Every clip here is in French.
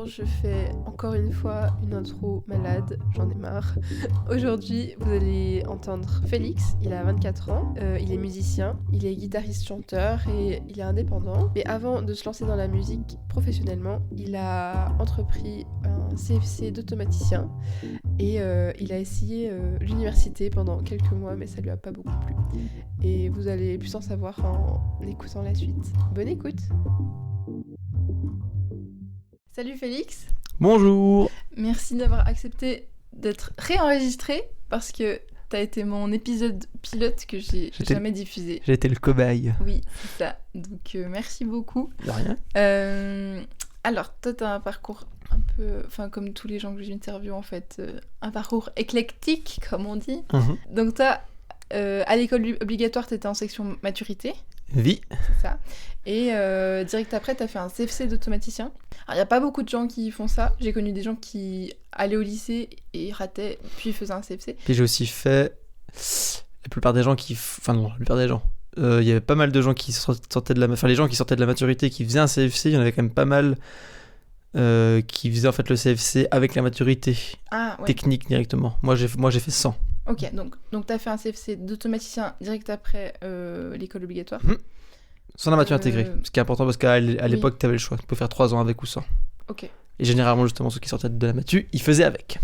bonjour, je fais encore une fois une intro malade, j'en ai marre. Aujourd'hui, vous allez entendre Félix, il a 24 ans, il est musicien, il est guitariste-chanteur et il est indépendant. Mais avant de se lancer dans la musique professionnellement, il a entrepris un CFC d'automaticien et il a essayé l'université pendant quelques mois, mais ça lui a pas beaucoup plu. Et vous allez plus en savoir en écoutant la suite. Bonne écoute! Salut Félix. Bonjour. Merci d'avoir accepté d'être réenregistré parce que t'as été mon épisode pilote que j'ai jamais diffusé. J'ai été le cobaye. Oui, c'est ça. Donc merci beaucoup. De rien. Alors, toi t'as un parcours un peu, enfin comme tous les gens que j'interviewe en fait, un parcours éclectique comme on dit. Donc t'as, à l'école obligatoire t'étais en section maturité. Oui. C'est ça. Et direct après, t'as fait un CFC d'automaticien. Alors, il n'y a pas beaucoup de gens qui font ça. J'ai connu des gens qui allaient au lycée et rataient, puis faisaient un CFC. Puis j'ai aussi fait la plupart des gens qui... Enfin non, la plupart des gens. Il y avait pas mal de gens qui sortaient de la... Enfin, les gens qui sortaient de la maturité, qui faisaient un CFC, il y en avait quand même pas mal qui faisaient en fait le CFC avec la maturité technique directement. Moi, j'ai fait 100. Ok, donc t'as fait un CFC d'automaticien direct après l'école obligatoire. Sans la maturité intégrée. Ce qui est important parce qu'à l'époque, t'avais le choix. Tu peux faire 3 ans avec ou sans. Ok. Et généralement, justement, ceux qui sortaient de la matu, ils faisaient avec.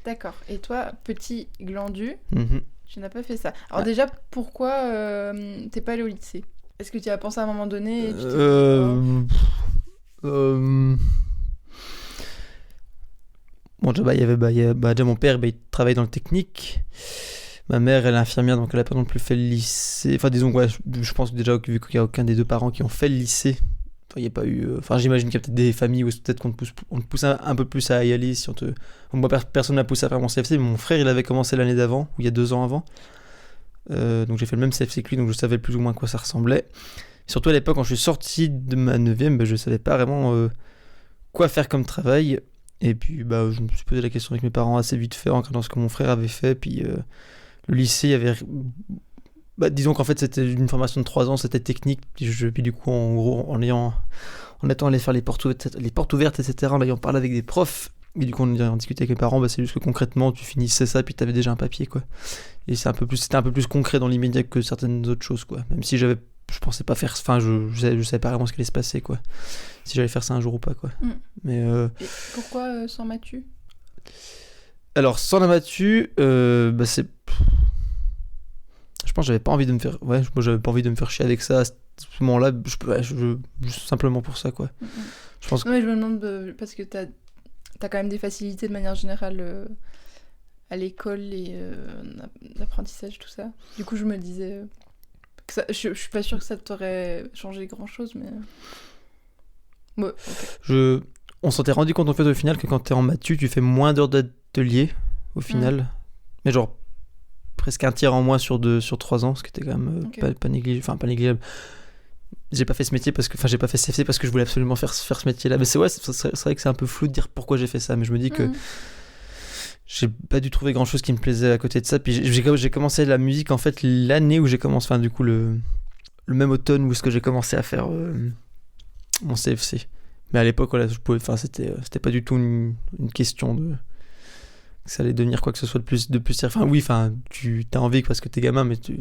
D'accord. Et toi, petit glandu, tu n'as pas fait ça. Alors déjà, pourquoi t'es pas allé au lycée ? Est-ce que tu as pensé à un moment donné et tu Bon, déjà, il y avait déjà mon père, il travaille dans le technique. Ma mère, elle est infirmière, donc elle n'a pas non plus fait le lycée. Enfin, disons, ouais, je pense déjà, vu qu'il n'y a aucun des deux parents qui ont fait le lycée, il n'y a pas eu... Enfin, j'imagine qu'il y a peut-être des familles où peut-être qu'on te pousse un peu plus à y aller. Si on te... Moi, personne ne m'a poussé à faire mon CFC, mais mon frère, il avait commencé l'année d'avant, ou il y a 2 ans avant. Donc j'ai fait le même CFC que lui, donc je savais plus ou moins à quoi ça ressemblait. Et surtout à l'époque, quand je suis sorti de ma 9e, je ne savais pas vraiment quoi faire comme travail. Et puis, je me suis posé la question avec mes parents assez vite fait, en regardant ce que mon frère avait fait, puis... Le lycée, il y avait... disons qu'en fait, c'était une formation de 3 ans, c'était technique. Puis du coup, en gros, en étant allé faire les portes ouvertes, etc., en ayant parlé avec des profs, et du coup, on discutait avec mes parents, c'est juste que concrètement, tu finissais ça, puis tu avais déjà un papier, quoi. Et c'était un peu plus concret dans l'immédiat que certaines autres choses, quoi. Même si je pensais pas faire... Enfin, je savais pas vraiment ce qui allait se passer, quoi. Si j'allais faire ça un jour ou pas, quoi. Mais... Et pourquoi sans matu ? Alors, sans la matu, c'est... Je pense que j'avais pas envie de me faire... Ouais, moi, j'avais pas envie de me faire chier avec ça à ce moment-là. Juste simplement pour ça, quoi. Je pense non, mais je me demande, parce que t'as quand même des facilités de manière générale à l'école et l'apprentissage, tout ça. Du coup, je me disais... je suis pas sûre que ça t'aurait changé grand-chose, mais... Ouais, ok. On s'en était rendu compte, en fait, au final, que quand t'es en matu, tu fais moins d'heures d'atelier, au final. Mais genre... presque un tiers en moins sur 3 ans, ce qui était quand même pas négligeable. Enfin, pas négligeable. J'ai pas fait ce métier j'ai pas fait CFC parce que je voulais absolument faire ce métier-là. Mais c'est vrai que c'est un peu flou de dire pourquoi j'ai fait ça. Mais je me dis que j'ai pas dû trouver grand-chose qui me plaisait à côté de ça. Puis j'ai commencé la musique, en fait, l'année où j'ai commencé, enfin, du coup, le même automne où j'ai commencé à faire mon CFC. Mais à l'époque, voilà, c'était pas du tout une question de... ça allait devenir quoi que ce soit de plus enfin oui, enfin tu as envie parce que t'es gamin, mais tu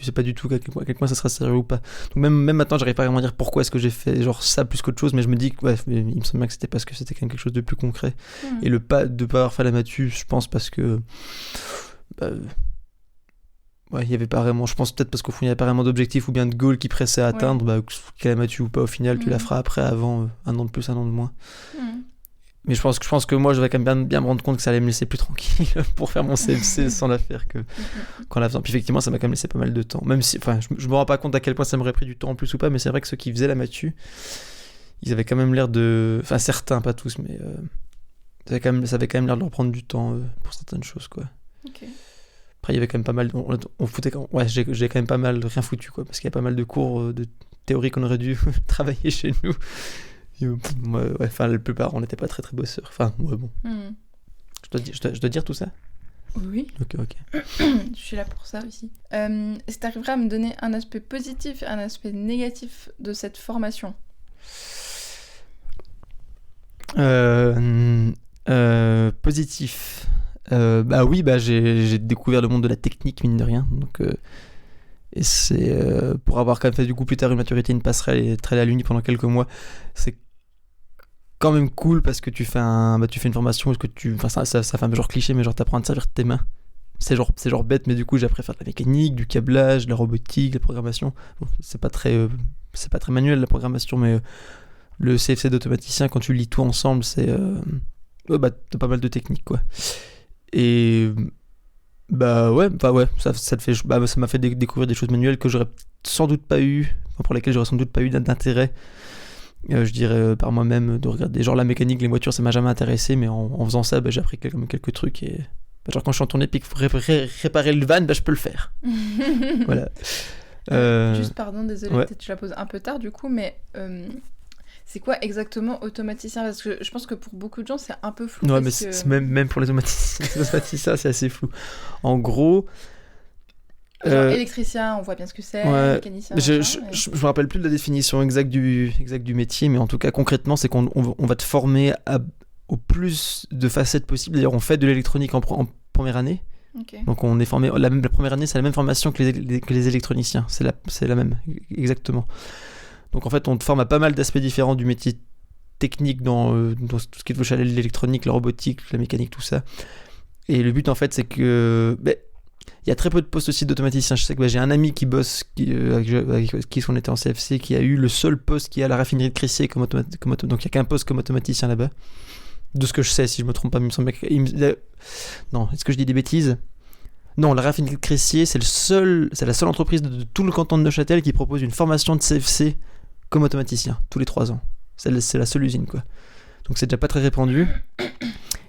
sais pas du tout à quel point ça sera sérieux ou pas. Donc même maintenant, j'arrive pas vraiment à dire pourquoi est-ce que j'ai fait genre ça plus qu'autre chose, mais je me dis que il me semble bien que c'était parce que c'était quand même quelque chose de plus concret. Et de pas avoir fait la matu, je pense parce que il y avait pas vraiment, je pense peut-être parce qu'au fond il y avait pas vraiment d'objectif ou bien de goal qui pressait à atteindre, qu'elle la matu ou pas, au final tu la feras après, avant, un an de plus, un an de moins. Mais je pense que moi, je vais quand même bien me rendre compte que ça allait me laisser plus tranquille pour faire mon CFC sans la faire qu'en la faisant. Puis effectivement, ça m'a quand même laissé pas mal de temps. Même si, enfin, je me rends pas compte à quel point ça m'aurait pris du temps en plus ou pas, mais c'est vrai que ceux qui faisaient la matu, ils avaient quand même l'air de... Enfin, certains, pas tous, mais ça avait quand même l'air de leur prendre du temps pour certaines choses, quoi. Ok. Après, il y avait quand même pas mal... On foutait... Ouais, j'ai quand même pas mal rien foutu, quoi, parce qu'il y a pas mal de cours de théorie qu'on aurait dû travailler chez nous. Enfin, la plupart, on n'était pas très très bosseurs. Enfin, ouais, bon. Je dois dire tout ça ? Oui. Ok. Je suis là pour ça aussi. Est-ce que tu arriverais à me donner un aspect positif et un aspect négatif de cette formation ? Positif. Bah oui, bah j'ai découvert le monde de la technique, mine de rien. Donc, et c'est pour avoir quand même fait du coup plus tard une maturité, une passerelle et être allé à l'Uni pendant quelques mois, c'est quand même cool parce que tu fais une formation, est-ce que enfin ça fait un peu genre cliché, mais genre t'apprends à te servir de tes mains. C'est genre bête, mais du coup j'ai appris à faire de la mécanique, du câblage, de la robotique, de la programmation. Bon, c'est pas très manuel la programmation, mais le CFC d'automaticien, quand tu lis tout ensemble, ouais, bah t'as pas mal de techniques quoi. Et bah ouais, ça te fait, bah, ça m'a fait découvrir des choses manuelles que j'aurais sans doute pas eu, enfin, pour lesquelles j'aurais sans doute pas eu d'intérêt. Je dirais par moi-même de regarder, genre la mécanique, les voitures, ça m'a jamais intéressé, mais en faisant ça, bah, j'ai appris quelques trucs et bah, genre quand je suis en tournée puis qu'il faut réparer le van, bah, je peux le faire. Voilà. Juste pardon, désolé, ouais. peut-être je la pose un peu tard du coup, mais c'est quoi exactement automaticien? Parce que je pense que pour beaucoup de gens c'est un peu flou. Ouais, mais c'est même pour les automaticiens, c'est assez flou. En gros. Genre électricien, on voit bien ce que c'est, ouais, mécanicien. Je me rappelle plus de la définition exacte du métier, mais en tout cas concrètement, c'est qu'on va te former au plus de facettes possibles. D'ailleurs, on fait de l'électronique en première année. Okay. Donc on est formé, la première année, c'est la même formation que les électroniciens. C'est la même, exactement. Donc en fait, on te forme à pas mal d'aspects différents du métier technique dans tout ce qui touche à l'électronique, la robotique, la mécanique, tout ça. Et le but en fait, c'est que il y a très peu de postes aussi d'automaticien. Je sais que j'ai un ami qui bosse, avec qui on était en CFC, qui a eu le seul poste qui est à la raffinerie de Crissier donc il n'y a qu'un poste comme automaticien là-bas. De ce que je sais, si je me trompe pas, il me semble non, est-ce que je dis des bêtises? Non, la raffinerie de Crissier, c'est la seule entreprise de tout le canton de Neuchâtel qui propose une formation de CFC comme automaticien, tous les 3 ans. C'est la seule usine, quoi. Donc c'est déjà pas très répandu.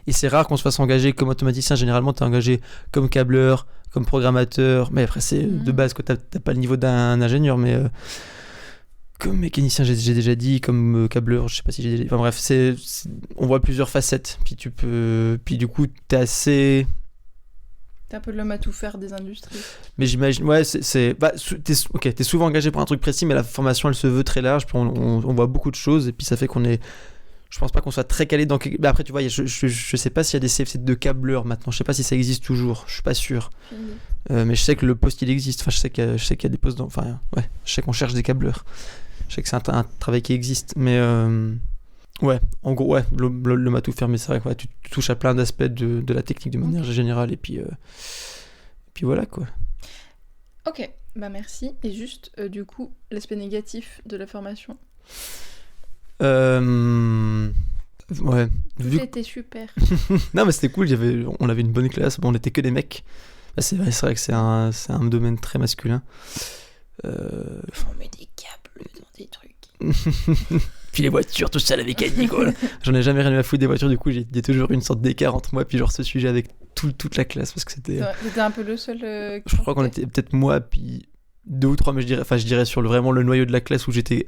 Et c'est rare qu'on se fasse engager comme automaticien. Généralement, t'es engagé comme câbleur, comme programmateur. Mais après, c'est de base, que t'as pas le niveau d'un ingénieur, mais comme mécanicien, j'ai déjà dit, comme câbleur, je sais pas si j'ai déjà dit. Enfin bref, on voit plusieurs facettes. Puis du coup, t'es assez... T'es un peu l'homme à tout faire des industries. Mais j'imagine, ouais, t'es souvent engagé pour un truc précis, mais la formation, elle se veut très large, puis on voit beaucoup de choses, et puis ça fait qu'on est... Je pense pas qu'on soit très calé dans... Mais après, tu vois, je sais pas s'il y a des CFC de câbleurs maintenant, je sais pas si ça existe toujours, je suis pas sûr. Mais je sais que le poste, il existe, enfin, je sais qu'il y a des postes enfin, ouais, je sais qu'on cherche des câbleurs. Je sais que c'est un travail qui existe, mais... Ouais, en gros, ouais, l'homme à tout faire, mais c'est vrai que ouais, tu touches à plein d'aspects de la technique de manière générale, et puis voilà, quoi. Ok, bah merci. Et juste, du coup, l'aspect négatif de la formation? Ouais. C'était super. Non, mais c'était cool, on avait une bonne classe, bon, on était que des mecs. Bah, c'est vrai que c'est un domaine très masculin. On met des câbles dans des trucs. Puis les voitures, tout ça, la mécanique, voilà. J'en ai jamais rien à foutre des voitures, du coup, il y a toujours une sorte d'écart entre moi puis genre ce sujet avec toute la classe, parce que c'était... T'étais un peu le seul... je crois qu'on était peut-être moi, puis 2 ou 3, mais je dirais sur vraiment le noyau de la classe où j'étais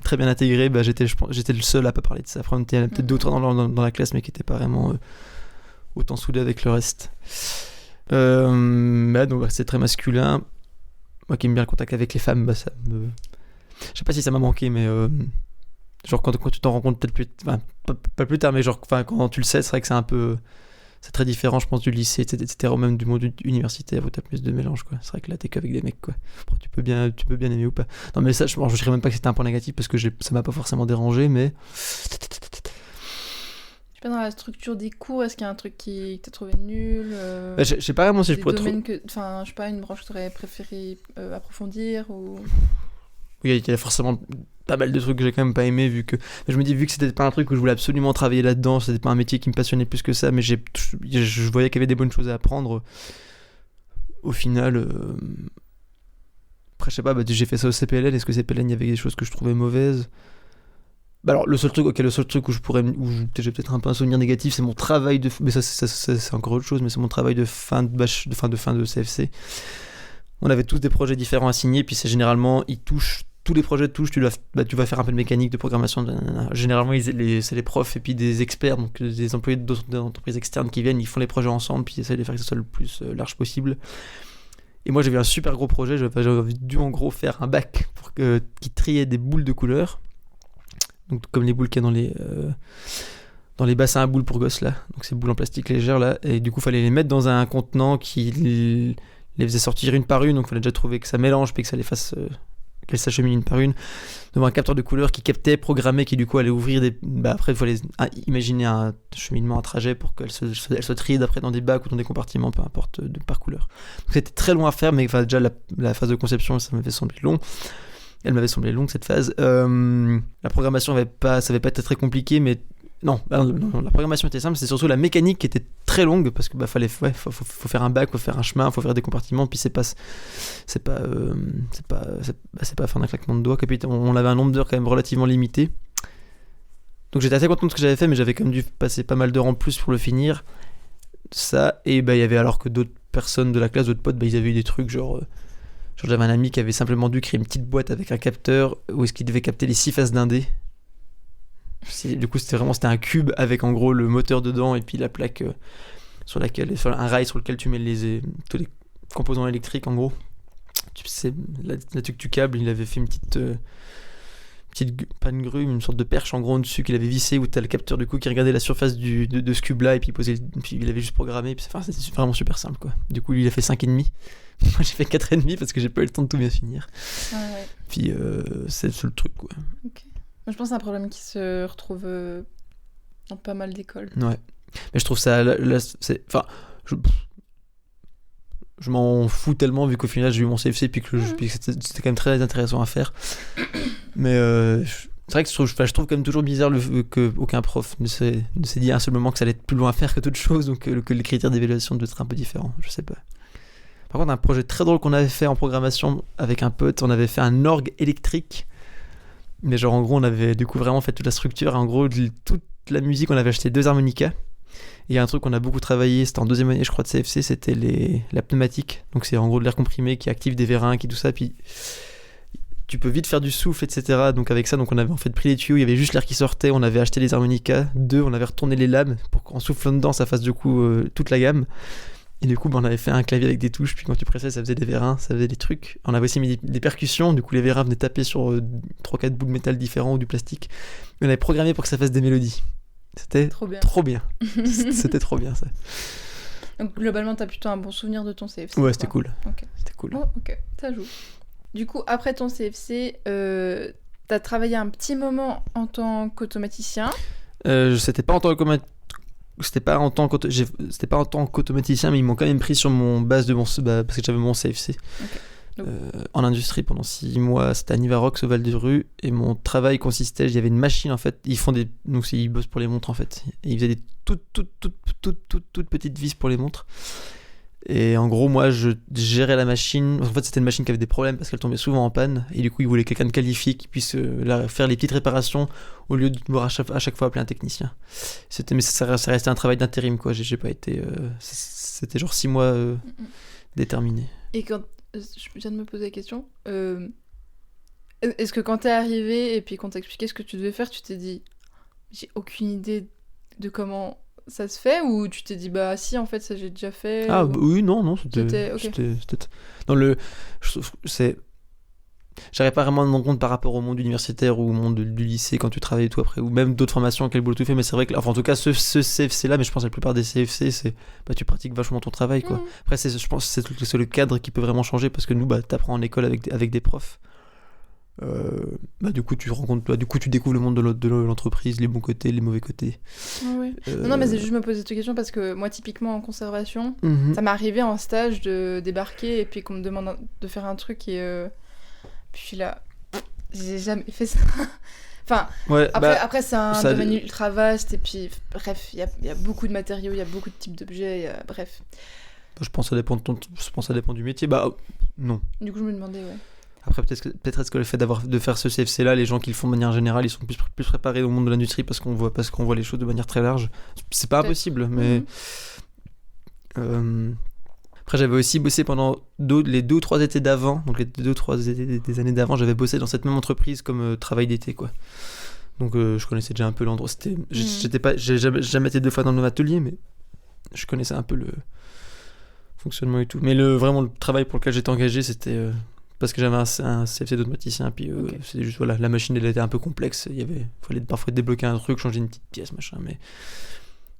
très bien intégré, bah j'étais le seul à pas parler de ça. Après, on était peut-être 2 ou 3 dans la classe, mais qui n'étaient pas vraiment autant soudés avec le reste. Donc c'est très masculin. Moi qui aime bien le contact avec les femmes, bah ça me... Je sais pas si ça m'a manqué, mais genre quand tu t'en rends compte peut-être plus... Enfin, pas plus tard, mais genre quand tu le sais, c'est vrai que c'est très différent, je pense, du lycée, etc. Ou même du monde universitaire où t'as plus de mélange, quoi. C'est vrai que là, t'es qu'avec des mecs, quoi. Après, tu peux bien aimer ou pas. Non, mais ça, je dirais même pas que c'était un point négatif parce que ça m'a pas forcément dérangé, mais... Je sais pas, dans la structure des cours, est-ce qu'il y a un truc que t'as trouvé nul je sais pas vraiment si je pourrais trouver... Enfin, je sais pas, une branche que t'aurais préféré approfondir ou... Oui, il y a forcément pas mal de trucs que j'ai quand même pas aimé vu que c'était pas un truc où je voulais absolument travailler là-dedans, c'était pas un métier qui me passionnait plus que ça, mais je voyais qu'il y avait des bonnes choses à apprendre. Au final, après je sais pas, j'ai fait ça au CPLN, est-ce que CPLN il y avait des choses que je trouvais mauvaises? Bah alors le seul truc où j'ai peut-être un peu un souvenir négatif, c'est mon travail de... Mais ça c'est encore autre chose, mais c'est mon travail de fin de CFC. On avait tous des projets différents à signer, puis c'est généralement, tous les projets touchent, tu vas faire un peu de mécanique, de programmation. Généralement, c'est les profs et puis des experts, donc des employés d'autres entreprises externes qui viennent, ils font les projets ensemble, puis ils essayent de faire que ce soit le plus large possible. Et moi, j'avais un super gros projet, j'avais dû en gros faire un bac qui triait des boules de couleur, donc comme les boules qu'il y a dans les bassins à boules pour gosses là, donc ces boules en plastique légères là, et du coup fallait les mettre dans un contenant qui les faisait sortir une par une, donc fallait déjà trouver que ça mélange puis que ça les fasse qu'elles s'acheminent une par une, devant un capteur de couleur qui captait, programmé, qui du coup allait ouvrir des... après il fallait imaginer un cheminement, un trajet pour qu'elles se trient d'après dans des bacs ou dans des compartiments, peu importe, par couleur. Donc c'était très long à faire, mais déjà la phase de conception ça m'avait semblé long. Elle m'avait semblé longue cette phase. La programmation ça avait pas été très compliqué, mais non, la programmation était simple. C'est surtout la mécanique qui était très longue parce que faut faire un bac, faut faire un chemin, faut faire des compartiments. Puis c'est pas faire un claquement de doigts. On avait un nombre d'heures quand même relativement limité. Donc j'étais assez content de ce que j'avais fait, mais j'avais quand même dû passer pas mal d'heures en plus pour le finir. Ça, et il y avait alors que d'autres personnes de la classe, d'autres potes, ils avaient eu des trucs genre j'avais un ami qui avait simplement dû créer une petite boîte avec un capteur où est-ce qu'il devait capter les 6 faces d'un dé. Du coup c'était un cube avec en gros le moteur dedans et puis la plaque sur un rail sur lequel tu mets tous les composants électriques en gros. Là-dessus que tu câbles, il avait fait une petite pas une grue, une sorte de perche en gros en dessus qu'il avait vissé où t'as le capteur du coup qui regardait la surface de ce cube là et puis il avait juste programmé. C'était vraiment super simple quoi. Du coup lui il a fait 5,5. Moi j'ai fait 4,5 parce que j'ai pas eu le temps de tout bien finir. Ouais. Puis c'est le truc quoi. Ok. Moi, je pense que c'est un problème qui se retrouve dans pas mal d'écoles. Ouais. Mais je trouve ça je m'en fous tellement vu qu'au final j'ai eu mon CFC puis que c'était quand même très intéressant à faire. Mais c'est vrai que je trouve quand même toujours bizarre qu'aucun prof ne s'est dit à un seul moment que ça allait être plus loin à faire que toute chose, donc que les critères d'évaluation doivent être un peu différents. Je sais pas. Par contre, un projet très drôle qu'on avait fait en programmation avec un pote, on avait fait un orgue électrique. Mais genre en gros on avait du coup vraiment fait toute la structure, en gros toute la musique, on avait acheté 2 harmonicas. Et il y a un truc qu'on a beaucoup travaillé, c'était en 2e année je crois de CFC, c'était la pneumatique. Donc c'est en gros de l'air comprimé qui active des vérins, qui tout ça, puis tu peux vite faire du souffle, etc. Donc avec ça, on avait en fait pris les tuyaux, il y avait juste l'air qui sortait, on avait acheté les harmonicas, 2, on avait retourné les lames pour qu'en soufflant dedans ça fasse du coup toute la gamme. Et du coup, on avait fait un clavier avec des touches, puis quand tu pressais, ça faisait des vérins, ça faisait des trucs. On avait aussi mis des percussions, du coup les vérins venaient taper sur 3-4 bouts de métal différents ou du plastique. Et on avait programmé pour que ça fasse des mélodies. C'était trop bien. C'était trop bien ça. Donc globalement, t'as plutôt un bon souvenir de ton CFC. Ouais, c'était cool. Okay. C'était cool. Oh, ok, ça joue. Du coup, après ton CFC, t'as travaillé un petit moment en tant qu'automaticien. C'était pas en tant qu'automaticien, mais ils m'ont quand même pris sur mon base parce que j'avais mon CFC. Okay. En industrie pendant 6 mois, c'était à Nivarox au Val-de-Rue, et mon travail consistait, il y avait une machine en fait, ils bossent pour les montres en fait, et ils faisaient des toutes petites vis pour les montres. Et en gros, moi, je gérais la machine. En fait, c'était une machine qui avait des problèmes parce qu'elle tombait souvent en panne. Et du coup, ils voulaient quelqu'un de qualifié qui puisse faire les petites réparations au lieu de devoir à chaque fois appeler un technicien. Mais ça restait un travail d'intérim, quoi. J'ai pas été. C'était genre 6 mois déterminés. Et quand je viens de me poser la question, est-ce que quand t'es arrivé et puis qu'on t'a expliqué ce que tu devais faire, tu t'es dit, j'ai aucune idée de comment ça se fait, ou tu t'es dit bah si en fait ça j'ai déjà fait? Oui, non, c'était dans le j'arrive pas vraiment à me rendre compte par rapport au monde universitaire ou au monde du lycée quand tu travailles et tout après, ou même d'autres formations quel boulot tu fais, mais c'est vrai que en tout cas ce CFC là, mais je pense que la plupart des CFC c'est tu pratiques vachement ton travail quoi. Après je pense que c'est le cadre qui peut vraiment changer parce que nous t'apprends en école avec des profs. Du coup tu rencontres, du coup tu découvres le monde de l'entreprise, les bons côtés, les mauvais côtés. Ouais. Non mais c'est juste me poser cette question parce que moi typiquement en conservation, ça m'est arrivé en stage de débarquer et puis qu'on me demande de faire un truc et puis là j'ai jamais fait ça. Enfin après c'est un domaine ultra vaste et puis bref il y a beaucoup de matériaux, il y a beaucoup de types d'objets, bref. Je pense que ça dépend du métier. Non. Du coup je me demandais Après, peut-être est-ce que le fait de faire ce CFC-là, les gens qui le font de manière générale, ils sont plus préparés au monde de l'industrie parce qu'on voit les choses de manière très large. C'est pas impossible, mais... Après, j'avais aussi bossé pendant les 2 ou 3 étés d'avant. Donc, les 2 ou 3 étés des années d'avant, j'avais bossé dans cette même entreprise comme travail d'été, quoi. Donc, je connaissais déjà un peu l'endroit. J'ai jamais été 2 fois dans le même atelier, mais je connaissais un peu le fonctionnement et tout. Mais vraiment, le travail pour lequel j'étais engagé, c'était... parce que j'avais un CFC d'automaticien, puis Ok. c'était juste, voilà, la machine elle était un peu complexe, fallait parfois débloquer un truc, changer une petite pièce, machin, mais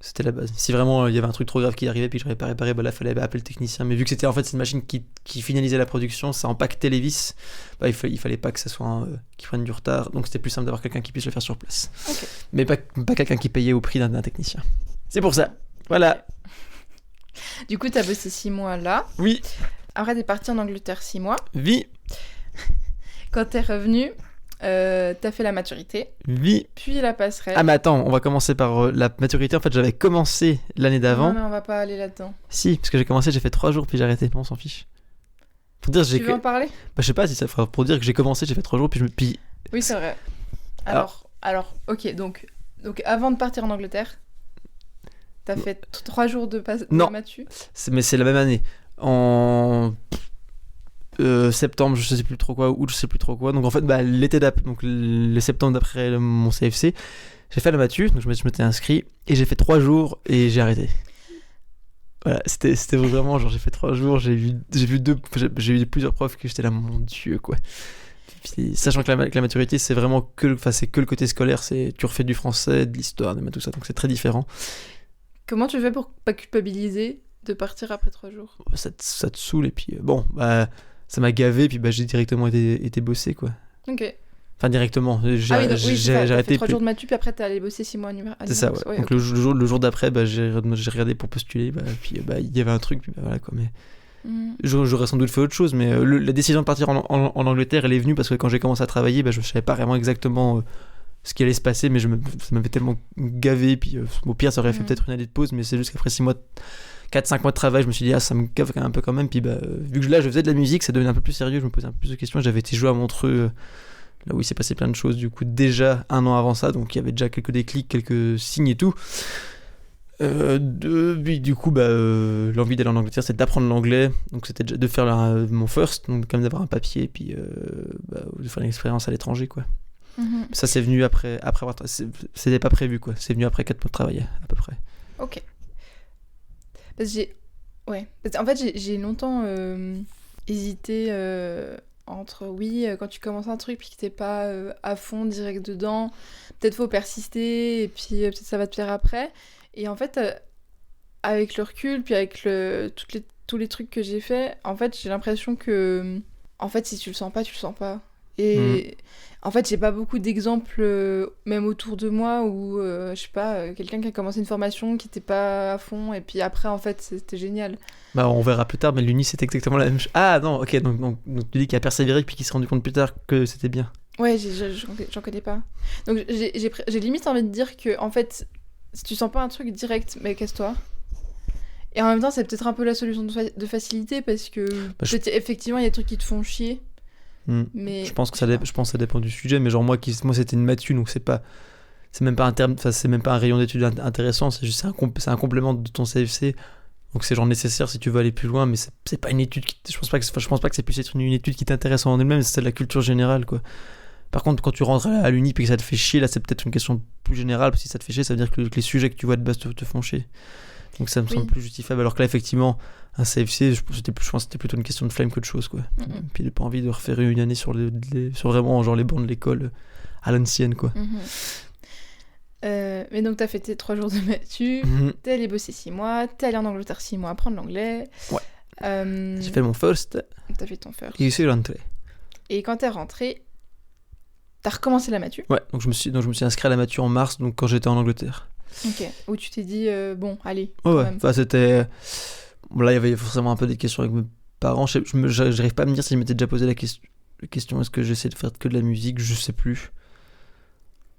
c'était la base. Si vraiment il y avait un truc trop grave qui arrivait, puis que je n'arrivais pas réparé, bah là fallait appeler le technicien, mais vu que c'était en fait cette machine qui finalisait la production, ça empaquetait les vis, bah, il fallait pas que ça soit qui prenne du retard, donc c'était plus simple d'avoir quelqu'un qui puisse le faire sur place. Ok. Mais pas quelqu'un qui payait au prix d'un technicien. C'est pour ça. Voilà. Du coup, t'as bossé 6 mois là. Oui. Après, t'es parti en Angleterre 6 mois. Vie. Quand t'es revenu, t'as fait la maturité, Vie. puis la passerelle. Ah mais attends, on va commencer par la maturité. En fait, j'avais commencé l'année d'avant. Non, mais on va pas aller là-dedans. Si, parce que j'ai fait 3 jours puis j'ai arrêté. Bon, on s'en fiche. Pour dire, Tu veux en parler? Bah, je sais pas si ça fera pour dire que j'ai commencé, j'ai fait 3 jours puis Oui, c'est vrai. Alors, ok, donc avant de partir en Angleterre, t'as fait 3 jours de Non. matu. mais c'est la même année. En septembre, je sais plus trop quoi, août, je sais plus trop quoi. Donc en fait, bah, l'été d'après, donc le septembre d'après mon CFC, j'ai fait la matu, donc je m'étais inscrit et j'ai fait 3 jours et j'ai arrêté. Voilà, c'était vraiment genre j'ai fait 3 jours, j'ai eu plusieurs profs que j'étais là, mon Dieu quoi. Puis, sachant que la maturité c'est vraiment que le côté scolaire, tu refais du français, de l'histoire, de tout ça, donc c'est très différent. Comment tu fais pour pas culpabiliser de partir après 3 jours? Ça te saoule et puis bon, bah ça m'a gavé puis bah j'ai directement été bosser quoi. Ok. Enfin directement, j'ai J'ai arrêté. 3 jours de matu, puis après t'es allé bosser 6 mois à l'université. C'est ça, ouais. Donc okay. le jour d'après, bah, j'ai regardé pour postuler, bah, puis bah, il y avait un truc, puis bah, voilà quoi. Mais j'aurais sans doute fait autre chose, mais la décision de partir en Angleterre, elle est venue parce que quand j'ai commencé à travailler, bah, je savais pas vraiment exactement ce qui allait se passer, mais ça m'avait tellement gavé, puis au pire, ça aurait fait peut-être une année de pause, mais c'est juste qu'après 4-5 mois de travail, je me suis dit, ça me gave un peu quand même, puis bah, vu que là, je faisais de la musique, ça devenait un peu plus sérieux, je me posais un peu plus de questions, j'avais été jouer à Montreux. Là où il s'est passé plein de choses, du coup, déjà 1 an avant ça, donc il y avait déjà quelques déclics, quelques signes et tout. Du coup, l'envie d'aller en Angleterre, c'était d'apprendre l'anglais, donc c'était de faire mon first, donc quand même d'avoir un papier, et puis de faire une expérience à l'étranger, quoi. Ça, c'est venu après avoir. C'était pas prévu, quoi. C'est venu après 4 mois de travail, à peu près. Ok. Parce qu'en fait, j'ai longtemps hésité. Entre quand tu commences un truc puis que t'es pas à fond direct dedans, peut-être faut persister et puis peut-être ça va te plaire après. Et en fait, avec le recul puis avec tous les trucs que j'ai fait, en fait j'ai l'impression que en fait si tu le sens pas, tu le sens pas. Et en fait j'ai pas beaucoup d'exemples même autour de moi où je sais pas, quelqu'un qui a commencé une formation qui était pas à fond et puis après en fait c'était génial. Bah on verra plus tard, mais l'Uni c'était exactement la même chose. Ah non, ok, donc tu dis qu'il a persévéré puis qu'il s'est rendu compte plus tard que c'était bien. Ouais, j'en connais pas. Donc j'ai limite envie de dire que en fait si tu sens pas un truc direct, mais casse-toi. Et en même temps c'est peut-être un peu la solution de facilité parce que effectivement il y a des trucs qui te font chier. Mais je pense que ça dépend du sujet, mais genre moi c'était une matu, donc c'est même pas un terme, c'est même pas un rayon d'études intéressant, c'est juste c'est un complément de ton CFC, donc c'est genre nécessaire si tu veux aller plus loin, mais c'est pas une étude je pense pas que c'est plus être une étude qui t'intéresse en elle-même, c'est de la culture générale quoi. Par contre quand tu rentres à l'Uni et que ça te fait chier, là c'est peut-être une question plus générale, parce que si ça te fait chier ça veut dire que les sujets que tu vois de base te font chier, donc ça me semble plus justifiable, alors que là effectivement un CFC, je pense que c'était plutôt une question de flemme que de chose quoi. Puis j'ai pas envie de refaire une année sur vraiment genre les bancs de l'école à l'ancienne quoi. Mais donc t'as fait tes 3 jours de matu, t'es allé bosser 6 mois, t'es allé en Angleterre 6 mois apprendre l'anglais. Ouais. J'ai fait mon first. T'as fait ton first. Et je suis rentré. Et quand t'es rentré, t'as recommencé la matu. Ouais, donc je me suis inscrit à la matu en mars, donc quand j'étais en Angleterre. Ok. Où tu t'es dit bon allez. Ouais. Enfin c'était. Bon, là, il y avait forcément un peu des questions avec mes parents. J'arrive pas à me dire si je m'étais déjà posé la question est-ce que j'essaie de faire que de la musique, je sais plus.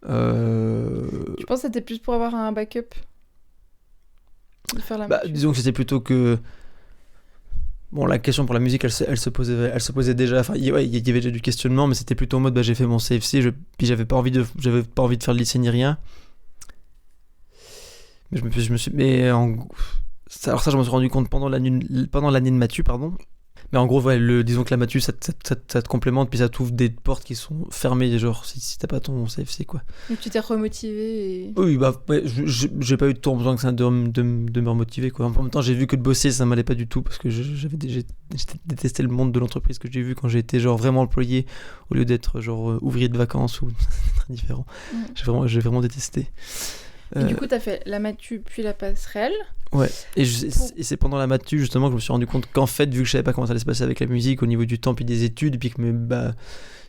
Tu penses que c'était plus pour avoir un backup de faire la matu? Disons que c'était plutôt que. Bon, la question pour la musique, elle se posait déjà. Enfin, il y avait déjà du questionnement, mais c'était plutôt en mode j'ai fait mon CFC, puis j'avais pas envie de faire le lycée ni rien. Mais alors ça, je me suis rendu compte pendant l'année de matu, pardon. Mais en gros, ouais, disons que la matu, ça te complémente, puis ça t'ouvre des portes qui sont fermées, genre si t'as pas ton CFC, quoi. Donc tu t'es remotivé et... Oui, bah, ouais, j'ai pas eu tant besoin que ça de me remotiver, quoi. En même temps, j'ai vu que de bosser, ça m'allait pas du tout, parce que j'ai détesté le monde de l'entreprise que j'ai vu quand j'ai été genre vraiment employé, au lieu d'être genre ouvrier de vacances, ou très différent. J'ai vraiment détesté. Et du coup, t'as fait la matu puis la passerelle. Ouais, et c'est pendant la matu justement que je me suis rendu compte qu'en fait, vu que je savais pas comment ça allait se passer avec la musique au niveau du temps puis des études, puis que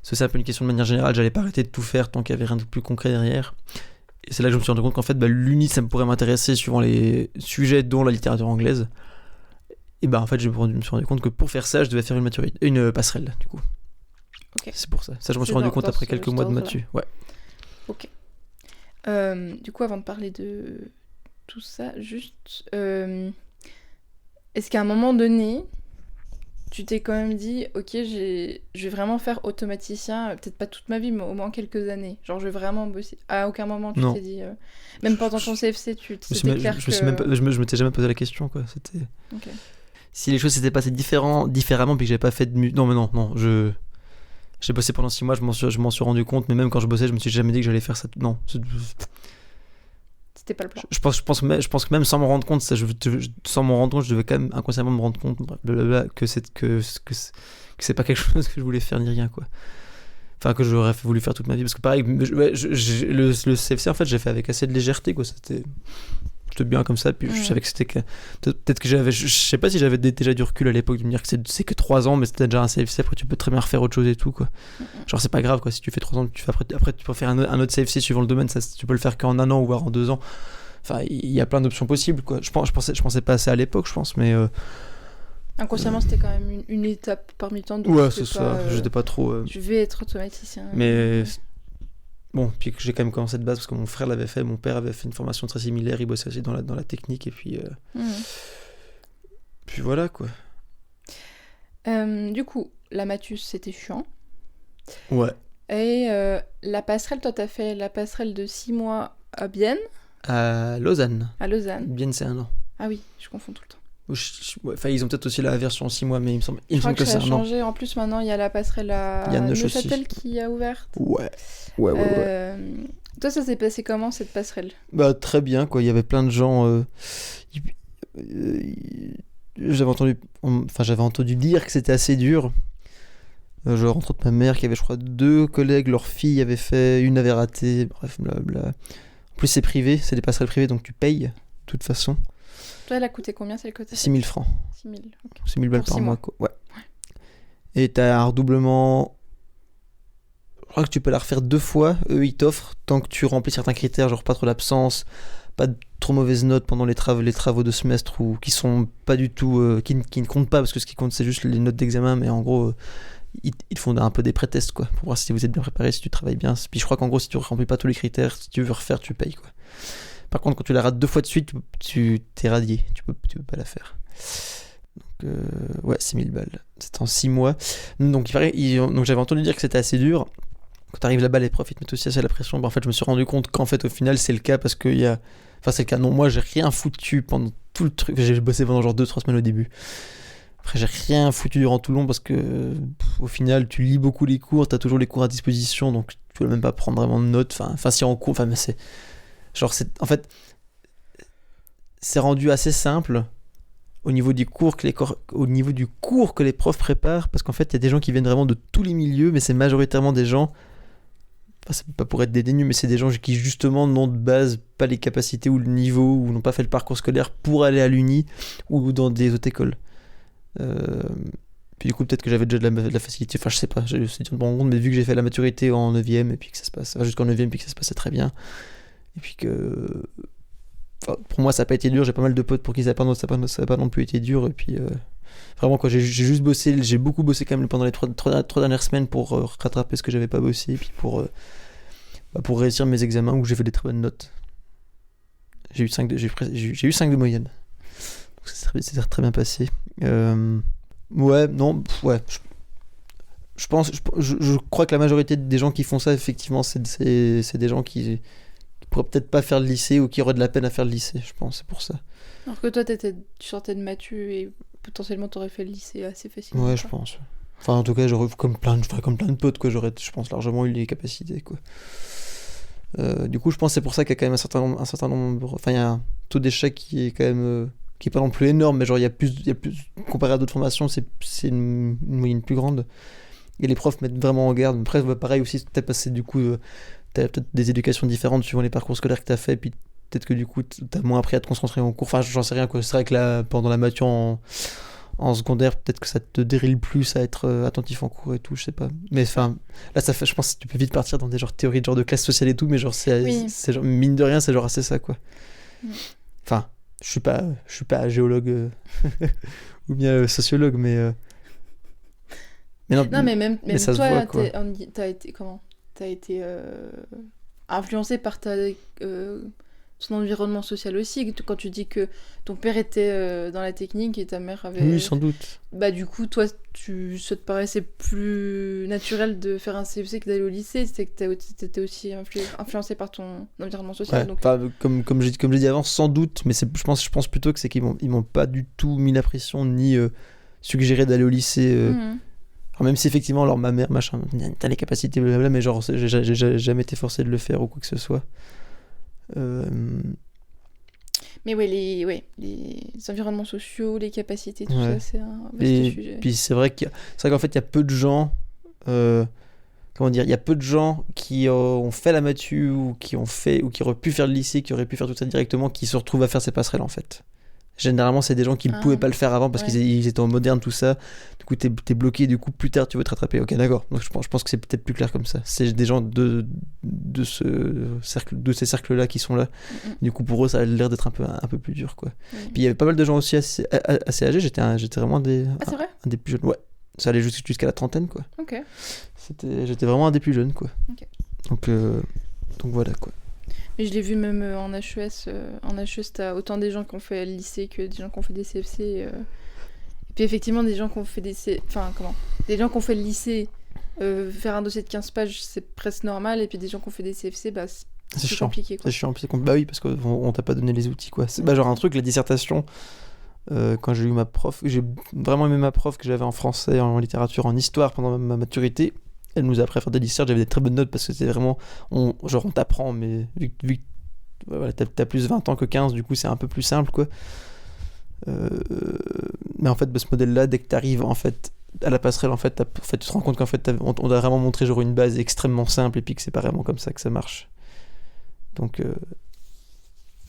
c'est un peu une question de manière générale, j'allais pas arrêter de tout faire tant qu'il y avait rien de plus concret derrière. Et c'est là que je me suis rendu compte qu'en fait, l'uni, ça me pourrait m'intéresser suivant les sujets, dont la littérature anglaise. Et en fait, je me suis rendu compte que pour faire ça, je devais faire une passerelle, du coup. Okay. C'est pour ça. Ça, je m'en suis rendu compte après quelques mois de matu. Ouais. Ok. Du coup, avant de parler de tout ça, juste... est-ce qu'à un moment donné, tu t'es quand même dit, ok, je vais vraiment faire automaticien, peut-être pas toute ma vie, mais au moins quelques années. Genre, je vais vraiment bosser. À aucun moment, tu t'es dit... même pendant ton CFC, c'était clair que... Je m'étais jamais posé la question, quoi. C'était... Okay. Si les choses s'étaient passées différemment, puis que j'avais pas fait de musique... Non, mais non, j'ai bossé pendant 6 mois, je m'en suis rendu compte, mais même quand je bossais, je me suis jamais dit que j'allais faire ça. Non. C'était pas le plan. Je pense que même sans m'en rendre compte, sans m'en rendre compte, je devais quand même inconsciemment me rendre compte que c'est pas quelque chose que je voulais faire ni rien, quoi. Enfin, que j'aurais voulu faire toute ma vie. Parce que pareil, le CFC, en fait, j'ai fait avec assez de légèreté, quoi. C'était bien comme ça, puis je savais que c'était peut-être que je sais pas si j'avais déjà du recul à l'époque de me dire que c'est que 3 ans, mais c'était déjà un CFC, après tu peux très bien refaire autre chose et tout, quoi. Genre c'est pas grave, quoi, si tu fais 3 ans, après tu peux faire un autre CFC suivant le domaine, ça, tu peux le faire qu'en 1 an ou voire en 2 ans. Enfin, il y a plein d'options possibles, quoi. Je pensais pas assez à l'époque, je pense, mais inconsciemment c'était quand même une étape parmi tant d'autres. Ouais, c'est ça, j'étais pas trop je vais être automaticien, mais bon, puis que j'ai quand même commencé de base parce que mon frère l'avait fait, mon père avait fait une formation très similaire, il bossait aussi dans la technique, et puis puis voilà, quoi. Du coup, la Mathus, c'était chiant. Ouais. Et la passerelle, toi, t'as fait la passerelle de 6 mois à Bienne. À Lausanne. À Lausanne. Bienne, c'est 1 an. Ah oui, je confonds tout le temps. Enfin, ils ont peut-être aussi la version 6 mois, mais il me semble que c'est 1 an. changé. En plus, maintenant, il y a la passerelle à Neuchâtel qui a ouvert. Ouais. Toi, ça s'est passé comment, cette passerelle ? Très bien, quoi. Il y avait plein de gens... j'avais entendu dire que c'était assez dur. Genre, entre autres, ma mère qui avait, je crois, 2 collègues, leur fille avait fait, une avait raté, bref, blabla. En plus, c'est privé, c'est des passerelles privées, donc tu payes, de toute façon. Toi, elle a coûté combien, celle côté ? 6 000 francs. 6 000, ok. 6 000 balles par mois, quoi. Ouais. Et t'as un redoublement... Je crois que tu peux la refaire 2 fois, eux, ils t'offrent, tant que tu remplis certains critères, genre pas trop d'absence, pas de trop mauvaises notes pendant les travaux de semestre, ou qui sont pas du tout... qui ne comptent pas, parce que ce qui compte, c'est juste les notes d'examen, mais en gros... Ils te font un peu des pré-tests, quoi, pour voir si vous êtes bien préparé, si tu travailles bien. Puis je crois qu'en gros, si tu ne remplis pas tous les critères, si tu veux refaire, tu payes, quoi. Par contre, quand tu la rates 2 fois de suite, tu t'es radié, tu peux pas la faire. Donc, ouais, 6 000 balles. C'était en 6 mois. Donc, donc j'avais entendu dire que c'était assez dur. Quand tu arrives là-bas, les profs, ils te mettent aussi assez la pression. En fait, je me suis rendu compte qu'en fait, au final, c'est le cas parce qu'il y a... Enfin, c'est le cas. Non, moi, j'ai rien foutu pendant tout le truc. J'ai bossé pendant genre 2-3 semaines au début. Après, j'ai rien foutu durant tout le long parce que, au final, tu lis beaucoup les cours, t'as toujours les cours à disposition, donc tu peux même pas prendre vraiment de notes. Enfin, si en cours, mais c'est... Genre, en fait, c'est rendu assez simple au niveau du cours que les profs préparent, parce qu'en fait, il y a des gens qui viennent vraiment de tous les milieux, mais c'est majoritairement des gens... Enfin, c'est pas pour être dédaigneux, mais c'est des gens qui, justement, n'ont de base pas les capacités ou le niveau, ou n'ont pas fait le parcours scolaire pour aller à l'uni ou dans des autres écoles. Puis du coup peut-être que j'avais déjà de la facilité, enfin je sais pas, j'ai dû me rendre compte, mais vu que j'ai fait la maturité en 9ème et puis que ça se passe jusqu'en 9ème puis que ça se passait très bien, et puis que pour moi ça n'a pas été dur, j'ai pas mal de potes pour qui ça n'a pas non plus été dur, et puis vraiment quoi, j'ai juste bossé, j'ai beaucoup bossé quand même pendant les 3 dernières semaines pour rattraper ce que j'avais pas bossé, et puis pour réussir mes examens où j'ai fait des très bonnes notes. J'ai eu 5 de moyenne. C'est très bien passé. Ouais, non, ouais. Je crois que la majorité des gens qui font ça, effectivement, c'est des gens qui pourraient peut-être pas faire le lycée ou qui auraient de la peine à faire le lycée, je pense, c'est pour ça. Alors que toi, tu sortais de Mathieu et potentiellement t'aurais fait le lycée assez facilement. Ouais, je pense. Enfin, en tout cas, j'aurais comme plein de potes, quoi. J'aurais, je pense, largement eu les capacités, quoi. Du coup, je pense que c'est pour ça qu'il y a quand même un certain nombre. Enfin, il y a un taux d'échec qui est quand même. Qui est pas non plus énorme, mais genre, il y a plus. Comparé à d'autres formations, c'est une moyenne plus grande. Et les profs mettent vraiment en garde. Après, pareil aussi, peut-être parce que du coup, t'as peut-être des éducations différentes suivant les parcours scolaires que t'as fait, puis peut-être que du coup, t'as moins appris à te concentrer en cours. Enfin, j'en sais rien, quoi. C'est vrai que là, pendant la mature en secondaire, peut-être que ça te dérile plus à être attentif en cours et tout, je sais pas. Mais enfin, là, ça fait, je pense que tu peux vite partir dans des genres théories de genre de classe sociale et tout, mais genre, c'est genre, mine de rien, c'est genre assez ça, quoi. Enfin, je suis pas géologue ou bien sociologue, mais non, mais même ça toi, se voit, quoi. t'as été comment? T'as été influencé par son environnement social aussi. Quand tu dis que ton père était dans la technique et ta mère avait... Oui, sans doute. Bah du coup, toi, ça te paraissait plus naturel de faire un CFC que d'aller au lycée. C'est que t'étais aussi influencé par ton environnement social. Ouais, donc... comme j'ai dit avant, sans doute, mais je pense plutôt que c'est qu'ils m'ont pas du tout mis la pression ni suggéré d'aller au lycée. Alors même si effectivement, alors ma mère, machin, t'as les capacités, blablabla, mais genre, j'ai jamais été forcé de le faire ou quoi que ce soit. Mais ouais, les environnements sociaux, les capacités, tout ça, c'est un vaste sujet. Puis c'est vrai qu'en fait, il y a peu de gens, comment dire, il y a peu de gens qui ont fait la matu ou qui auraient pu faire le lycée, qui auraient pu faire tout ça directement, qui se retrouvent à faire ces passerelles en fait. Généralement, c'est des gens qui ne pouvaient pas le faire avant parce qu'ils étaient en moderne, tout ça. Du coup, t'es bloqué, du coup, plus tard, tu veux te rattraper. Ok, d'accord. Donc, je pense que c'est peut-être plus clair comme ça. C'est des gens de ces cercles-là qui sont là. Du coup, pour eux, ça a l'air d'être un peu plus dur, quoi. Puis, il y avait pas mal de gens aussi assez âgés. J'étais vraiment c'est vrai un des plus jeunes. Ouais. Ça allait jusqu'à la trentaine, quoi. Ok. J'étais vraiment un des plus jeunes, quoi. Ok. Donc, voilà, quoi. Mais je l'ai vu même en HES. En HES, t'as autant des gens qui ont fait le lycée que des gens qui ont fait des CFC. Et puis effectivement, des gens qui ont fait des gens qui ont fait le lycée, faire un dossier de 15 pages, c'est presque normal. Et puis des gens qui ont fait des CFC, bah, c'est chiant. compliqué, quoi. C'est chiant. Bah oui, parce qu'on t'a pas donné les outils, quoi. C'est genre un truc, la dissertation. Quand j'ai eu ma prof, j'ai vraiment aimé ma prof que j'avais en français, en littérature, en histoire pendant ma maturité. Elle nous a appris à faire des dissertes, j'avais des très bonnes notes parce que c'était vraiment... on t'apprend, mais vu que voilà, t'as plus 20 ans que 15, du coup c'est un peu plus simple, quoi. Mais en fait, ce modèle-là, dès que t'arrives en fait, à la passerelle, en fait, tu te rends compte qu'en fait, on t'a vraiment montré genre une base extrêmement simple et puis que c'est pas vraiment comme ça que ça marche. Donc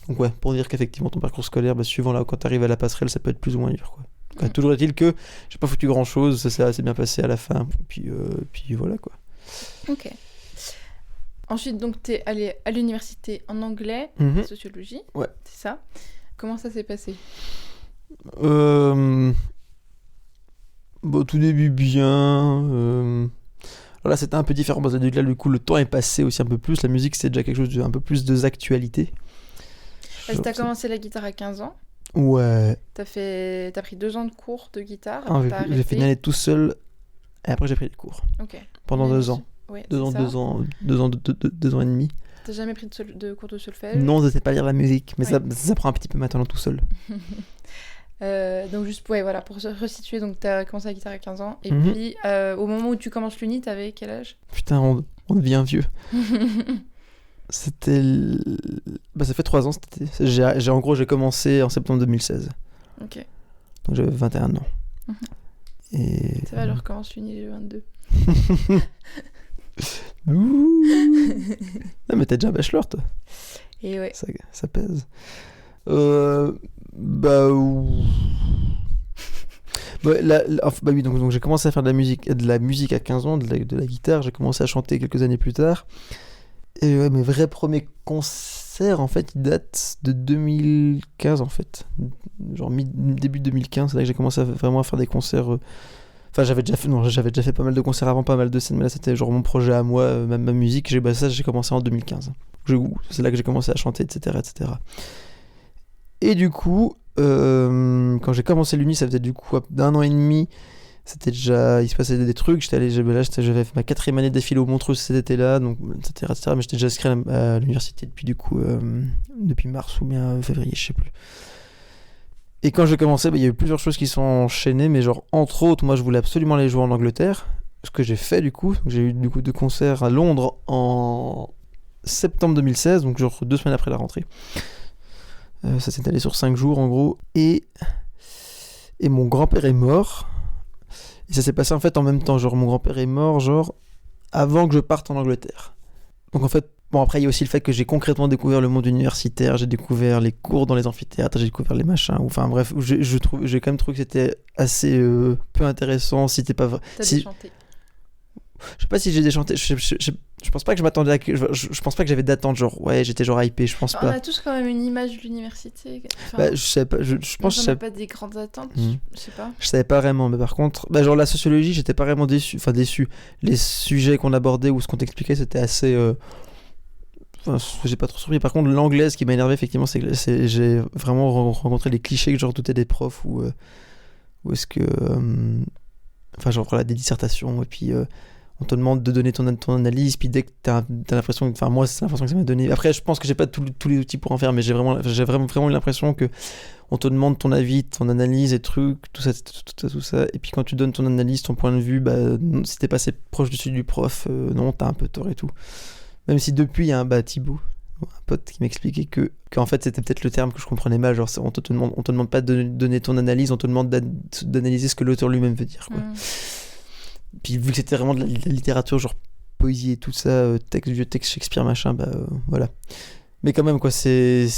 ouais, pour dire qu'effectivement ton parcours scolaire, suivant là, quand t'arrives à la passerelle, ça peut être plus ou moins dur, quoi. Toujours est-il que j'ai pas foutu grand chose, ça s'est assez bien passé à la fin, puis voilà, quoi. Ok. Ensuite, donc, t'es allé à l'université en anglais, sociologie, ouais. C'est ça. Comment ça s'est passé ? Tout début bien. Alors là, c'était un peu différent parce que là, du coup, le temps est passé aussi un peu plus. La musique, c'est déjà quelque chose d'un peu plus d'actualité. T'as commencé la guitare à 15 ans. Ouais. T'as pris 2 ans de cours de guitare. J'ai fait une année tout seul et après j'ai pris des cours. Ok. Pendant 2 ans. Ouais, 2 ans et demi. T'as jamais pris de cours de solfège ? Non, je sais pas lire la musique, mais ça prend un petit peu maintenant tout seul. Donc juste voilà, pour se resituer, donc t'as commencé la guitare à 15 ans et puis au moment où tu commences l'uni, t'avais quel âge ? Putain, on devient vieux. C'était... ça fait 3 ans. En gros, j'ai commencé en septembre 2016. Ok. Donc j'avais 21 ans. Et... Ça va, je recommence l'uni, j'ai 22. Non, mais t'es déjà bachelor, toi. Et ouais. Ça pèse. Oui, donc j'ai commencé à faire de la musique à 15 ans, de la guitare. J'ai commencé à chanter quelques années plus tard. Et ouais, mes vrais premiers concerts, en fait, ils datent de 2015, en fait. Genre début 2015, c'est là que j'ai commencé vraiment à faire des concerts. Enfin, j'avais déjà fait pas mal de concerts avant, pas mal de scènes, mais là, c'était genre mon projet à moi, ma musique. J'ai commencé en 2015. C'est là que j'ai commencé à chanter, etc., etc. Et du coup, quand j'ai commencé l'uni, ça faisait du coup d'un an et demi. C'était déjà, il se passait des trucs. J'avais fait ma 4e année d'affilée au Montreux cet été-là, donc etc., etc. Mais j'étais déjà inscrit à l'université depuis mars ou bien février, je sais plus. Et quand j'ai commencé, il y a eu plusieurs choses qui sont enchaînées, mais genre, entre autres, moi, je voulais absolument aller jouer en Angleterre, ce que j'ai fait, du coup. Donc, j'ai eu, du coup, 2 concerts à Londres en septembre 2016, donc genre 2 semaines après la rentrée. Ça s'est allé sur 5 jours, en gros. Et mon grand-père est mort. Et ça s'est passé, en fait, en même temps. Genre, mon grand-père est mort, genre, avant que je parte en Angleterre. Donc, en fait, bon, après, il y a aussi le fait que j'ai concrètement découvert le monde universitaire, j'ai découvert les cours dans les amphithéâtres, j'ai découvert les machins. Enfin, bref, j'ai quand même trouvé que c'était assez peu intéressant. Si t'es pas. T'as Si, déchanté. je sais pas si j'ai déchanté. Je pense pas que je m'attendais à. Je pense pas que j'avais d'attente, genre, ouais, j'étais genre hypé, je pense On pas. a tous quand même une image de l'université. Enfin, Bah, je sais pas, je pense que on n'a pas des grandes attentes, je sais pas. je savais pas vraiment, mais par contre, bah, genre la sociologie, j'étais pas vraiment déçu. Enfin, déçu. Les sujets qu'on abordait ou ce qu'on t'expliquait, c'était assez. Enfin, j'ai pas trop surpris. Par contre, l'anglais, ce qui m'a énervé, effectivement, c'est que j'ai vraiment rencontré les clichés que je redoutais des profs où est-ce que. Enfin, genre, voilà, des dissertations, et puis on te demande de donner ton analyse, puis dès que t'as l'impression. Enfin, moi, c'est l'impression que ça m'a donné. Après, je pense que j'ai pas tous les outils pour en faire, mais j'ai vraiment eu l'impression que on te demande ton avis, ton analyse et trucs, tout ça. Et puis quand tu donnes ton analyse, ton point de vue, bah, si t'es pas assez proche du celui du prof, non, t'as un peu tort et tout. Même si depuis, il y a un Thibaut, un pote qui m'expliquait qu'en fait, c'était peut-être le terme que je comprenais mal. Genre, on te demande pas de donner ton analyse, on te demande d'analyser ce que l'auteur lui-même veut dire, quoi. Puis vu que c'était vraiment de la littérature, genre poésie et tout ça, vieux texte Shakespeare, machin, bah voilà. Mais quand même, quoi, ouais, mais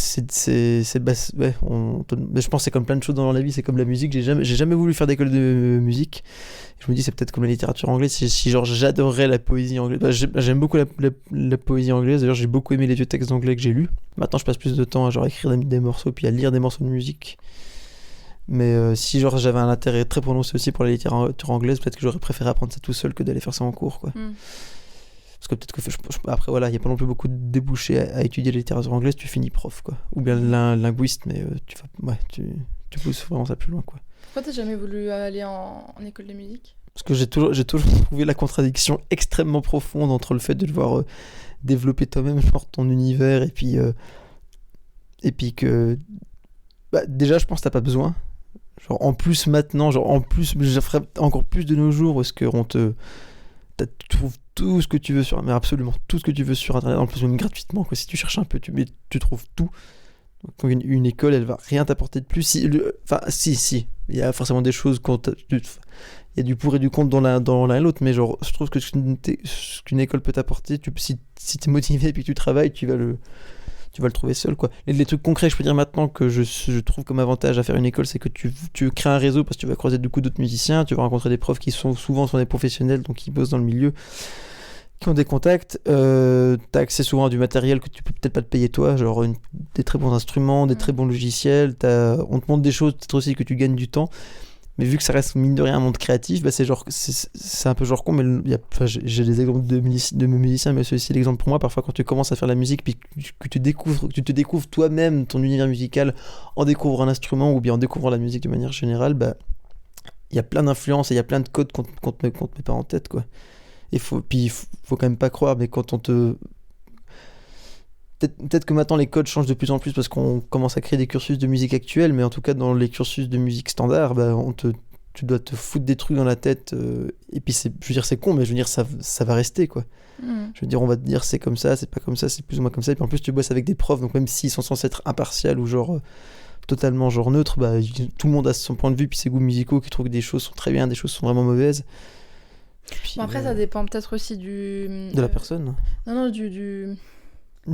je pense que c'est comme plein de choses dans la vie, c'est comme la musique. J'ai jamais voulu faire d'école de musique. Je me dis, c'est peut-être comme la littérature anglaise. Si genre j'adorerais la poésie anglaise. Bah, j'aime beaucoup la poésie anglaise. D'ailleurs, j'ai beaucoup aimé les vieux textes d'anglais que j'ai lus. Maintenant, je passe plus de temps à genre écrire des morceaux puis à lire des morceaux de musique. Mais si genre j'avais un intérêt très prononcé aussi pour la littérature anglaise, peut-être que j'aurais préféré apprendre ça tout seul que d'aller faire ça en cours, quoi. Parce que peut-être que après voilà, il n'y a pas non plus beaucoup de débouchés à étudier la littérature anglaise, tu finis prof, quoi. Ou bien linguiste, mais tu pousses vraiment ça plus loin, quoi. Pourquoi t'as jamais voulu aller en école de musique ? Parce que j'ai toujours trouvé la contradiction extrêmement profonde entre le fait de devoir développer toi-même genre, ton univers et puis que bah, déjà je pense que t'as pas besoin. Genre en plus maintenant, je ferais encore plus de nos jours, parce que tu trouves tout ce que tu veux mais absolument tout ce que tu veux sur internet, en plus même gratuitement, quoi. Si tu cherches un peu, tu trouves tout. Donc une école, elle va rien t'apporter de plus. Si, il y a forcément des choses il y a du pour et du contre dans l'un et l'autre, mais genre je trouve que ce qu'une école peut t'apporter, si t'es motivé et puis que tu travailles, tu vas le trouver seul, quoi. Les trucs concrets, je peux dire maintenant que je trouve comme avantage à faire une école, c'est que tu crées un réseau, parce que tu vas croiser du coup d'autres musiciens, tu vas rencontrer des profs qui souvent sont des professionnels, donc qui bossent dans le milieu, qui ont des contacts, t'as accès souvent à du matériel que tu peux peut-être pas te payer toi, genre des très bons instruments, des très bons logiciels, on te montre des choses peut-être aussi que tu gagnes du temps. Mais vu que ça reste mine de rien un monde créatif, bah c'est un peu genre con, mais j'ai des exemples de musiciens, mais c'est aussi l'exemple pour moi. Parfois, quand tu commences à faire la musique, puis que tu te découvres toi-même ton univers musical en découvrant un instrument ou bien en découvrant la musique de manière générale, bah il y a plein d'influences et il y a plein de codes qu'on te met pas en tête, quoi. Et faut quand même pas croire, mais quand on te Peut-être que maintenant les codes changent de plus en plus parce qu'on commence à créer des cursus de musique actuelle, mais en tout cas dans les cursus de musique standard, bah, tu dois te foutre des trucs dans la tête, et puis je veux dire c'est con, mais je veux dire ça va rester, quoi. Je veux dire on va te dire c'est comme ça, c'est pas comme ça, c'est plus ou moins comme ça, et puis en plus tu bosses avec des profs, donc même s'ils sont censés être impartials ou genre totalement genre neutre, bah, tout le monde a son point de vue puis ses goûts musicaux, qui trouvent que des choses sont très bien, des choses sont vraiment mauvaises. Puis, bon, après ça dépend peut-être aussi de la personne. Non, du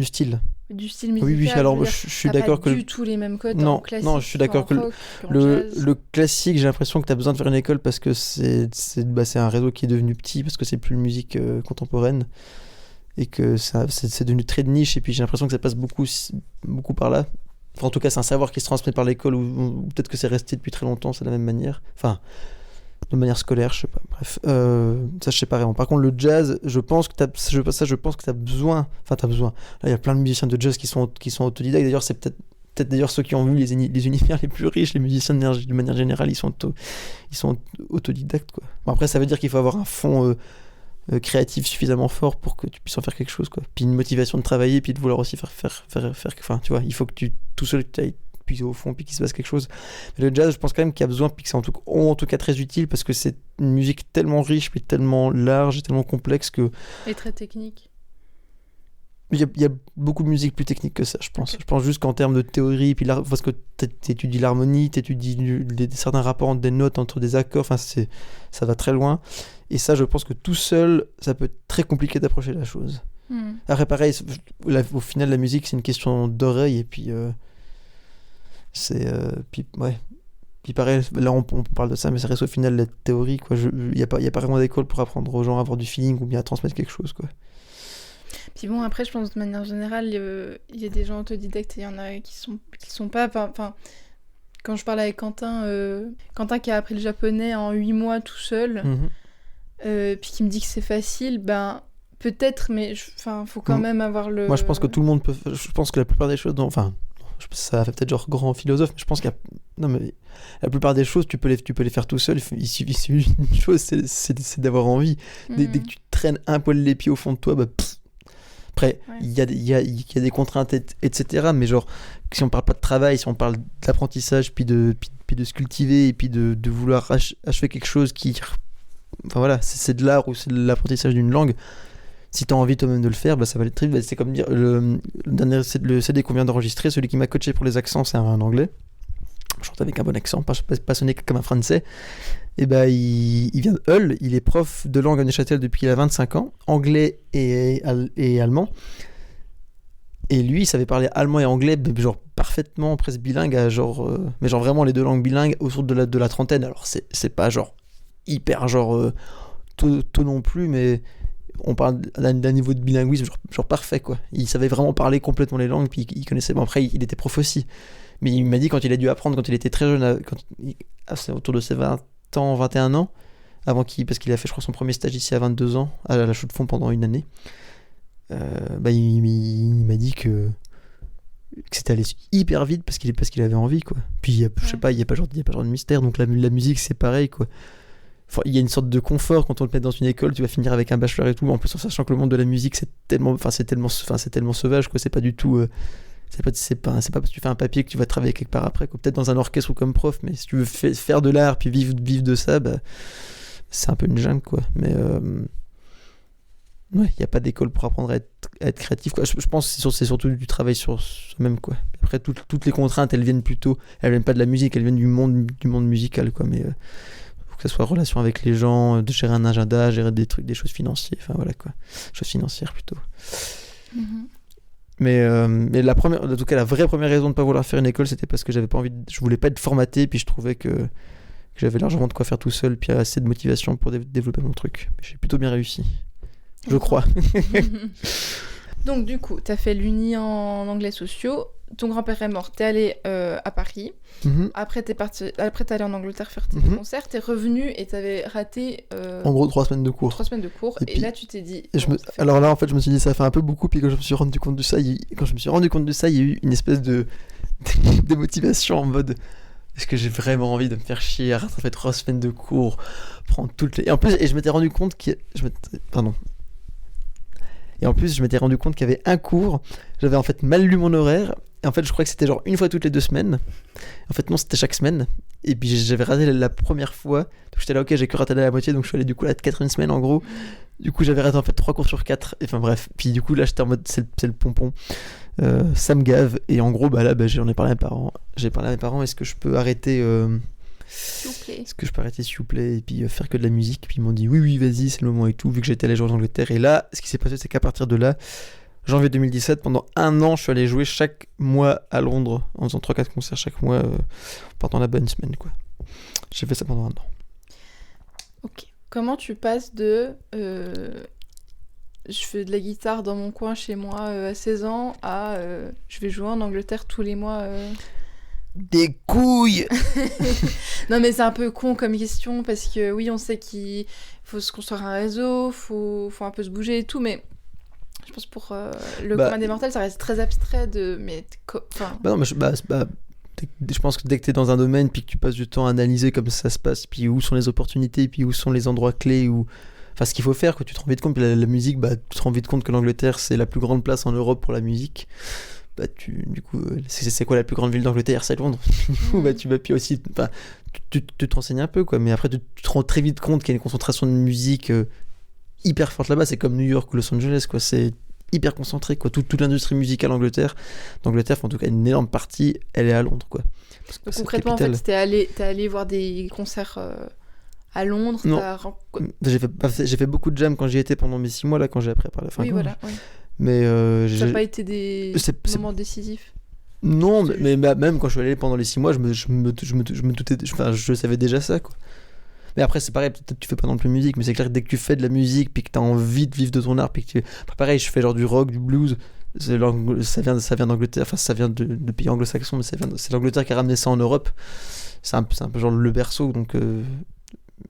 style. Du style musical. Oui, alors je suis d'accord que... du tout les mêmes codes non, en classique. Non, je suis d'accord que le classique, j'ai l'impression que tu as besoin de faire une école parce que c'est un réseau qui est devenu petit, parce que c'est plus une musique contemporaine, et que c'est devenu très de niche, et puis j'ai l'impression que ça passe beaucoup par là. Enfin, en tout cas, c'est un savoir qui se transmet par l'école, ou peut-être que c'est resté depuis très longtemps, c'est de la même manière. Enfin... de manière scolaire, je sais pas, bref, ça je sais pas vraiment. Par contre le jazz, je pense que t'as besoin, là il y a plein de musiciens de jazz qui sont autodidactes, d'ailleurs c'est peut-être d'ailleurs ceux qui ont vu les univers les plus riches, les musiciens de manière générale, ils sont autodidactes, quoi. Bon, après ça veut dire qu'il faut avoir un fond créatif suffisamment fort pour que tu puisses en faire quelque chose, quoi. Puis une motivation de travailler, puis de vouloir aussi faire enfin tu vois, il faut que tout seul puis au fond, puis qu'il se passe quelque chose. Mais le jazz, je pense quand même qu'il y a besoin, puis que c'est en tout cas très utile, parce que c'est une musique tellement riche, puis tellement large, et tellement complexe que... Et très technique. Il y a beaucoup de musique plus technique que ça, je pense. Je pense juste qu'en termes de théorie, puis parce que t'étudies l'harmonie, t'étudies certains rapports entre des notes, entre des accords, enfin, ça va très loin. Et ça, je pense que tout seul, ça peut être très compliqué d'approcher la chose. Après, pareil, au final, la musique, c'est une question d'oreille, et puis puis, ouais. Puis pareil, là, on parle de ça, mais ça reste au final la théorie, quoi. Il y a pas vraiment d'école pour apprendre aux gens à avoir du feeling ou bien à transmettre quelque chose, quoi. Puis bon, après, je pense de manière générale, il y a des gens autodidactes et il y en a qui sont pas... Enfin, quand je parle avec Quentin qui a appris le japonais en 8 mois tout seul, puis qui me dit que c'est facile, ben peut-être, mais faut quand même avoir le... Moi, je pense que tout le monde peut... Je pense que la plupart des choses... Enfin, ça fait peut-être genre grand philosophe, mais je pense qu'il y a... Non, mais la plupart des choses, tu peux les faire tout seul. Il suffit d'une chose, c'est d'avoir envie. Dès que tu traînes un poil les pieds au fond de toi, bah... Après, il y a des contraintes, etc. Mais genre, si on parle pas de travail, si on parle d'apprentissage, puis de se cultiver, et puis de vouloir achever quelque chose qui... Enfin voilà, c'est de l'art ou c'est de l'apprentissage d'une langue. Si tu as envie toi-même de le faire, bah, ça va aller très vite. C'est comme dire, le CD qu'on vient d'enregistrer, celui qui m'a coaché pour les accents, c'est un anglais. Je chante avec un bon accent, pas sonné comme un français. Et bah, il vient de Hull, il est prof de langue à Neuchâtel depuis qu'il a 25 ans, anglais et allemand. Et lui, il savait parler allemand et anglais, genre parfaitement, presque bilingue, mais genre vraiment les deux langues bilingues autour de la trentaine. Alors c'est pas genre hyper genre tôt non plus, mais on parle d'un niveau de bilinguisme genre parfait, quoi. Il savait vraiment parler complètement les langues, puis il connaissait. Bon, après, il était prof aussi. Mais il m'a dit quand il a dû apprendre, quand il était très jeune, c'est autour de ses 21 ans, parce qu'il a fait, je crois, son premier stage ici à 22 ans, à la Chaux de Fonds pendant une année. Il m'a dit que c'était allé hyper vite parce qu'il avait envie, quoi. Puis je sais pas, il y a pas genre de mystère. Donc la musique, c'est pareil, quoi. Enfin, il y a une sorte de confort quand on le met dans une école, tu vas finir avec un bachelor et tout, en plus en sachant que le monde de la musique c'est tellement sauvage, quoi. C'est pas du tout c'est pas parce que tu fais un papier que tu vas travailler quelque part après, quoi. Peut-être dans un orchestre ou comme prof, mais si tu veux faire de l'art puis vivre de ça, bah, c'est un peu une jungle, quoi. Mais ouais, il n'y a pas d'école pour apprendre à être créatif, quoi. Je pense que c'est surtout du travail sur soi-même, quoi. Après, toutes les contraintes, elles viennent pas de la musique, elles viennent du monde musical, quoi. Mais faut que ça soit en relation avec les gens, de gérer un agenda, gérer des choses financières, enfin voilà, quoi. Choses financières plutôt. Mais la vraie première raison de ne pas vouloir faire une école, c'était parce que je voulais pas être formaté, puis je trouvais que j'avais largement de quoi faire tout seul, puis assez de motivation pour développer mon truc. J'ai plutôt bien réussi. Je crois. Donc du coup, t'as fait l'uni en anglais sociaux, ton grand-père est mort, t'es allé à Paris, après t'es allé en Angleterre faire tes concerts, t'es revenu et t'avais raté... En gros, 3 semaines de cours. 3 semaines de cours, et là tu t'es dit... Alors là, en fait, je me suis dit, ça fait un peu beaucoup, puis quand je me suis rendu compte de ça, il y a eu une espèce de démotivation en mode... Est-ce que j'ai vraiment envie de me faire chier à rattraper 3 semaines de cours, prendre toutes les... Et en plus, je m'étais rendu compte Pardon. Et en plus, je m'étais rendu compte qu'il y avait un cours, j'avais en fait mal lu mon horaire, et en fait, je crois que c'était genre une fois toutes les 2 semaines. En fait, non, c'était chaque semaine. Et puis, j'avais raté la première fois. Donc, j'étais là, ok, j'ai que raté la moitié, donc je suis allé du coup la 4e semaine en gros. Du coup, j'avais raté en fait 3 cours sur 4. Enfin, bref. Puis, du coup, là, j'étais en mode, c'est le pompon. Ça me gave. Et en gros, j'en ai parlé à mes parents. J'ai parlé à mes parents, est-ce que je peux arrêter s'il vous plaît, et puis faire que de la musique. Puis ils m'ont dit oui, vas-y, c'est le moment et tout, vu que j'étais allé jouer en Angleterre. Et là, ce qui s'est passé, c'est qu'à partir de là, janvier 2017, pendant 1 an, je suis allé jouer chaque mois à Londres, en faisant 3-4 concerts chaque mois, pendant la bonne semaine, quoi. J'ai fait ça pendant 1 an. Ok. Comment tu passes de... je fais de la guitare dans mon coin chez moi à 16 ans à je vais jouer en Angleterre tous les mois Des couilles. Non mais c'est un peu con comme question parce que oui on sait qu'il faut se construire un réseau, faut un peu se bouger et tout, mais je pense pour le commun des mortels ça reste très abstrait je pense que dès que tu es dans un domaine puis que tu passes du temps à analyser comme ça se passe, puis où sont les opportunités, puis où sont les endroits clés, enfin ce qu'il faut faire, que tu te rends vite compte, puis la musique, tu te rends vite compte que l'Angleterre c'est la plus grande place en Europe pour la musique. du coup, c'est quoi la plus grande ville d'Angleterre? C'est Londres. Du coup, tu vas puis aussi, tu te renseignes un peu, quoi. Mais après, tu te rends très vite compte qu'il y a une concentration de musique hyper forte là-bas. C'est comme New York ou Los Angeles, quoi. C'est hyper concentré, quoi. Toute l'industrie musicale d'Angleterre, en tout cas une énorme partie, elle est à Londres, quoi. Donc concrètement, en fait, t'es allé voir des concerts à Londres. Non, j'ai fait beaucoup de jam quand j'y étais pendant mes 6 mois là, quand j'ai appris à parler. Oui, voilà. Oui. Mais ça n'a pas été des moments décisifs. Non, mais même quand je suis allé pendant les 6 mois, je me doutais, je savais déjà ça, quoi. Mais après, c'est pareil, peut-être que tu fais pas non plus musique, mais c'est clair que dès que tu fais de la musique, puis que t'as envie de vivre de ton art, puis que Après, pareil, je fais genre du rock, du blues, ça vient d'Angleterre, enfin ça vient de pays anglo-saxons, mais c'est l'Angleterre qui a ramené ça en Europe. C'est un peu genre le berceau, donc...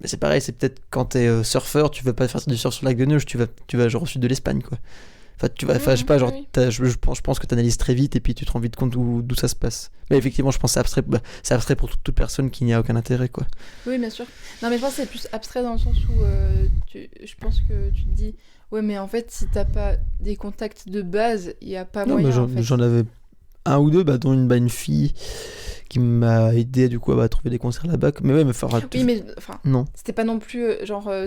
Mais c'est pareil, c'est peut-être quand t'es surfeur, tu veux pas faire du surf sur le lac de Neuge, tu vas genre au sud de l'Espagne, quoi. Enfin, je sais pas, genre, oui. je pense que t'analyses très vite et puis tu te rends vite compte d'où ça se passe. Mais effectivement, je pense que c'est abstrait pour toute personne qui n'y a aucun intérêt, quoi. Oui, bien sûr. Non, mais je pense que c'est plus abstrait dans le sens où je pense que tu te dis, ouais, mais en fait, si t'as pas des contacts de base, il y a pas moyen. Non, mais j'en avais un ou deux, dont une fille qui m'a aidé du coup à trouver des concerts là-bas. Mais ouais, oui, mais enfin, non. C'était pas non plus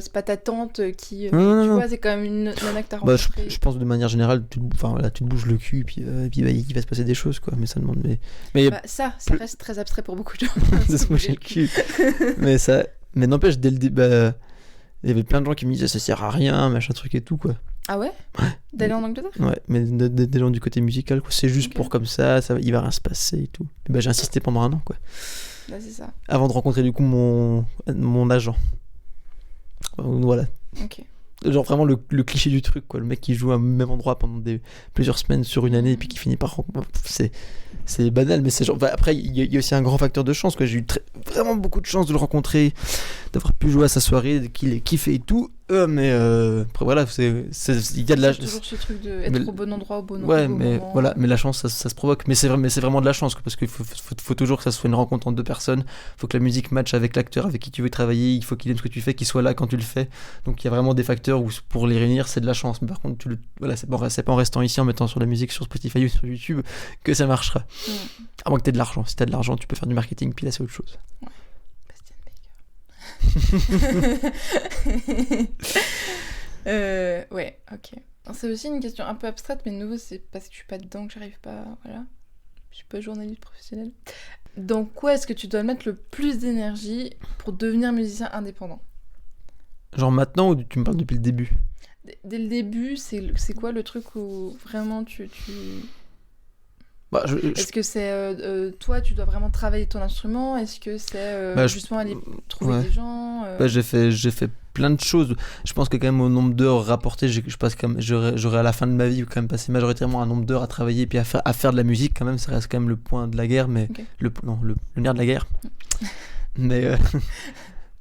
c'est pas ta tante qui non. vois, c'est quand même une nana que t'as rencontrée. Je pense de manière générale, tu te bouges le cul, puis il va se passer des choses, quoi. Mais ça demande. Ça reste très abstrait pour beaucoup de gens. Ça se bouger le cul. mais n'empêche, dès le début, il y avait plein de gens qui me disaient ça sert à rien, machin truc et tout, quoi. Ah ouais? D'aller en Angleterre? Ouais, mais des gens du côté musical, quoi. C'est juste pour comme ça, il va rien se passer et tout. Et j'ai insisté pendant 1 an, quoi. Bah, c'est ça. Avant de rencontrer du coup mon agent. Voilà. Ok. Genre vraiment le cliché du truc, quoi. Le mec qui joue au même endroit pendant plusieurs semaines sur une année et puis qui finit par rencontrer. C'est banal, mais c'est genre. Après, il y a aussi un grand facteur de chance, quoi. J'ai eu vraiment beaucoup de chance de le rencontrer, d'avoir pu jouer à sa soirée, qu'il ait kiffé et tout. Mais après, voilà, il y a de la. C'est toujours ce truc d'être au bon endroit, au bon moment. Ouais, mais voilà, mais la chance, ça se provoque. Mais c'est vraiment de la chance, quoi, parce qu'il faut toujours que ça soit une rencontre entre deux personnes. Il faut que la musique matche avec l'acteur avec qui tu veux travailler. Il faut qu'il aime ce que tu fais, qu'il soit là quand tu le fais. Donc il y a vraiment des facteurs où pour les réunir, c'est de la chance. Mais par contre, c'est pas en restant ici, en mettant sur la musique sur Spotify ou sur YouTube que ça marchera. À moins que t'aies de l'argent. Si t'as de l'argent, tu peux faire du marketing, puis là, c'est autre chose. Ouais. Bastian Baker. Ouais, ok. Alors, c'est aussi une question un peu abstraite, mais de nouveau, c'est parce que je suis pas dedans que j'arrive pas. Voilà. Je suis pas journaliste professionnel. Dans quoi est-ce que tu dois mettre le plus d'énergie pour devenir musicien indépendant? Genre maintenant ou tu me parles depuis le début? Dès le début, c'est quoi le truc où vraiment tu... Est-ce que c'est toi, tu dois vraiment travailler ton instrument? Est-ce que c'est justement aller trouver des gens j'ai fait plein de choses. Je pense que quand même au nombre d'heures rapportées, je passe quand même, j'aurais à la fin de ma vie quand même passé majoritairement un nombre d'heures à travailler puis à faire de la musique quand même. Ça reste quand même le point de la guerre, mais okay. le nerf de la guerre. Mais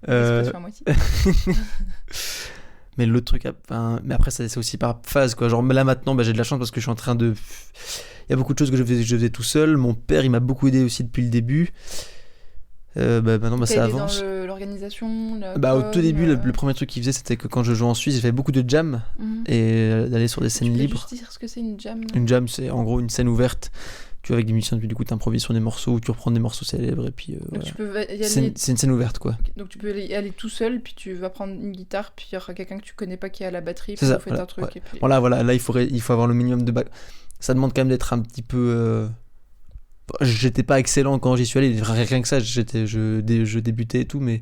à moitié. Mais l'autre truc, mais après c'est aussi par phase, quoi. Genre là maintenant, j'ai de la chance parce que je suis en train de... Il y a beaucoup de choses que je faisais tout seul. Mon père, il m'a beaucoup aidé aussi depuis le début. Maintenant, ça avance. Dans l'organisation au tout début, le premier truc qu'il faisait, c'était que quand je jouais en Suisse, j'ai fait beaucoup de jam et d'aller sur des scènes libres. Tu peux juste dire ce que c'est une jam? Une jam, c'est en gros une scène ouverte. Tu es avec des musiciens, puis du coup, tu improvises sur des morceaux ou tu reprends des morceaux célèbres. Et puis, donc voilà. tu peux y aller... C'est une scène ouverte, quoi. Okay. Donc tu peux y aller tout seul, puis tu vas prendre une guitare, puis il y aura quelqu'un que tu connais pas qui est à la batterie, puis vous faites un truc. Ouais. Et puis... Voilà, là, il faut avoir le minimum de bac. Ça demande quand même d'être un petit peu... J'étais pas excellent quand j'y suis allé, rien que ça, je débutais et tout, mais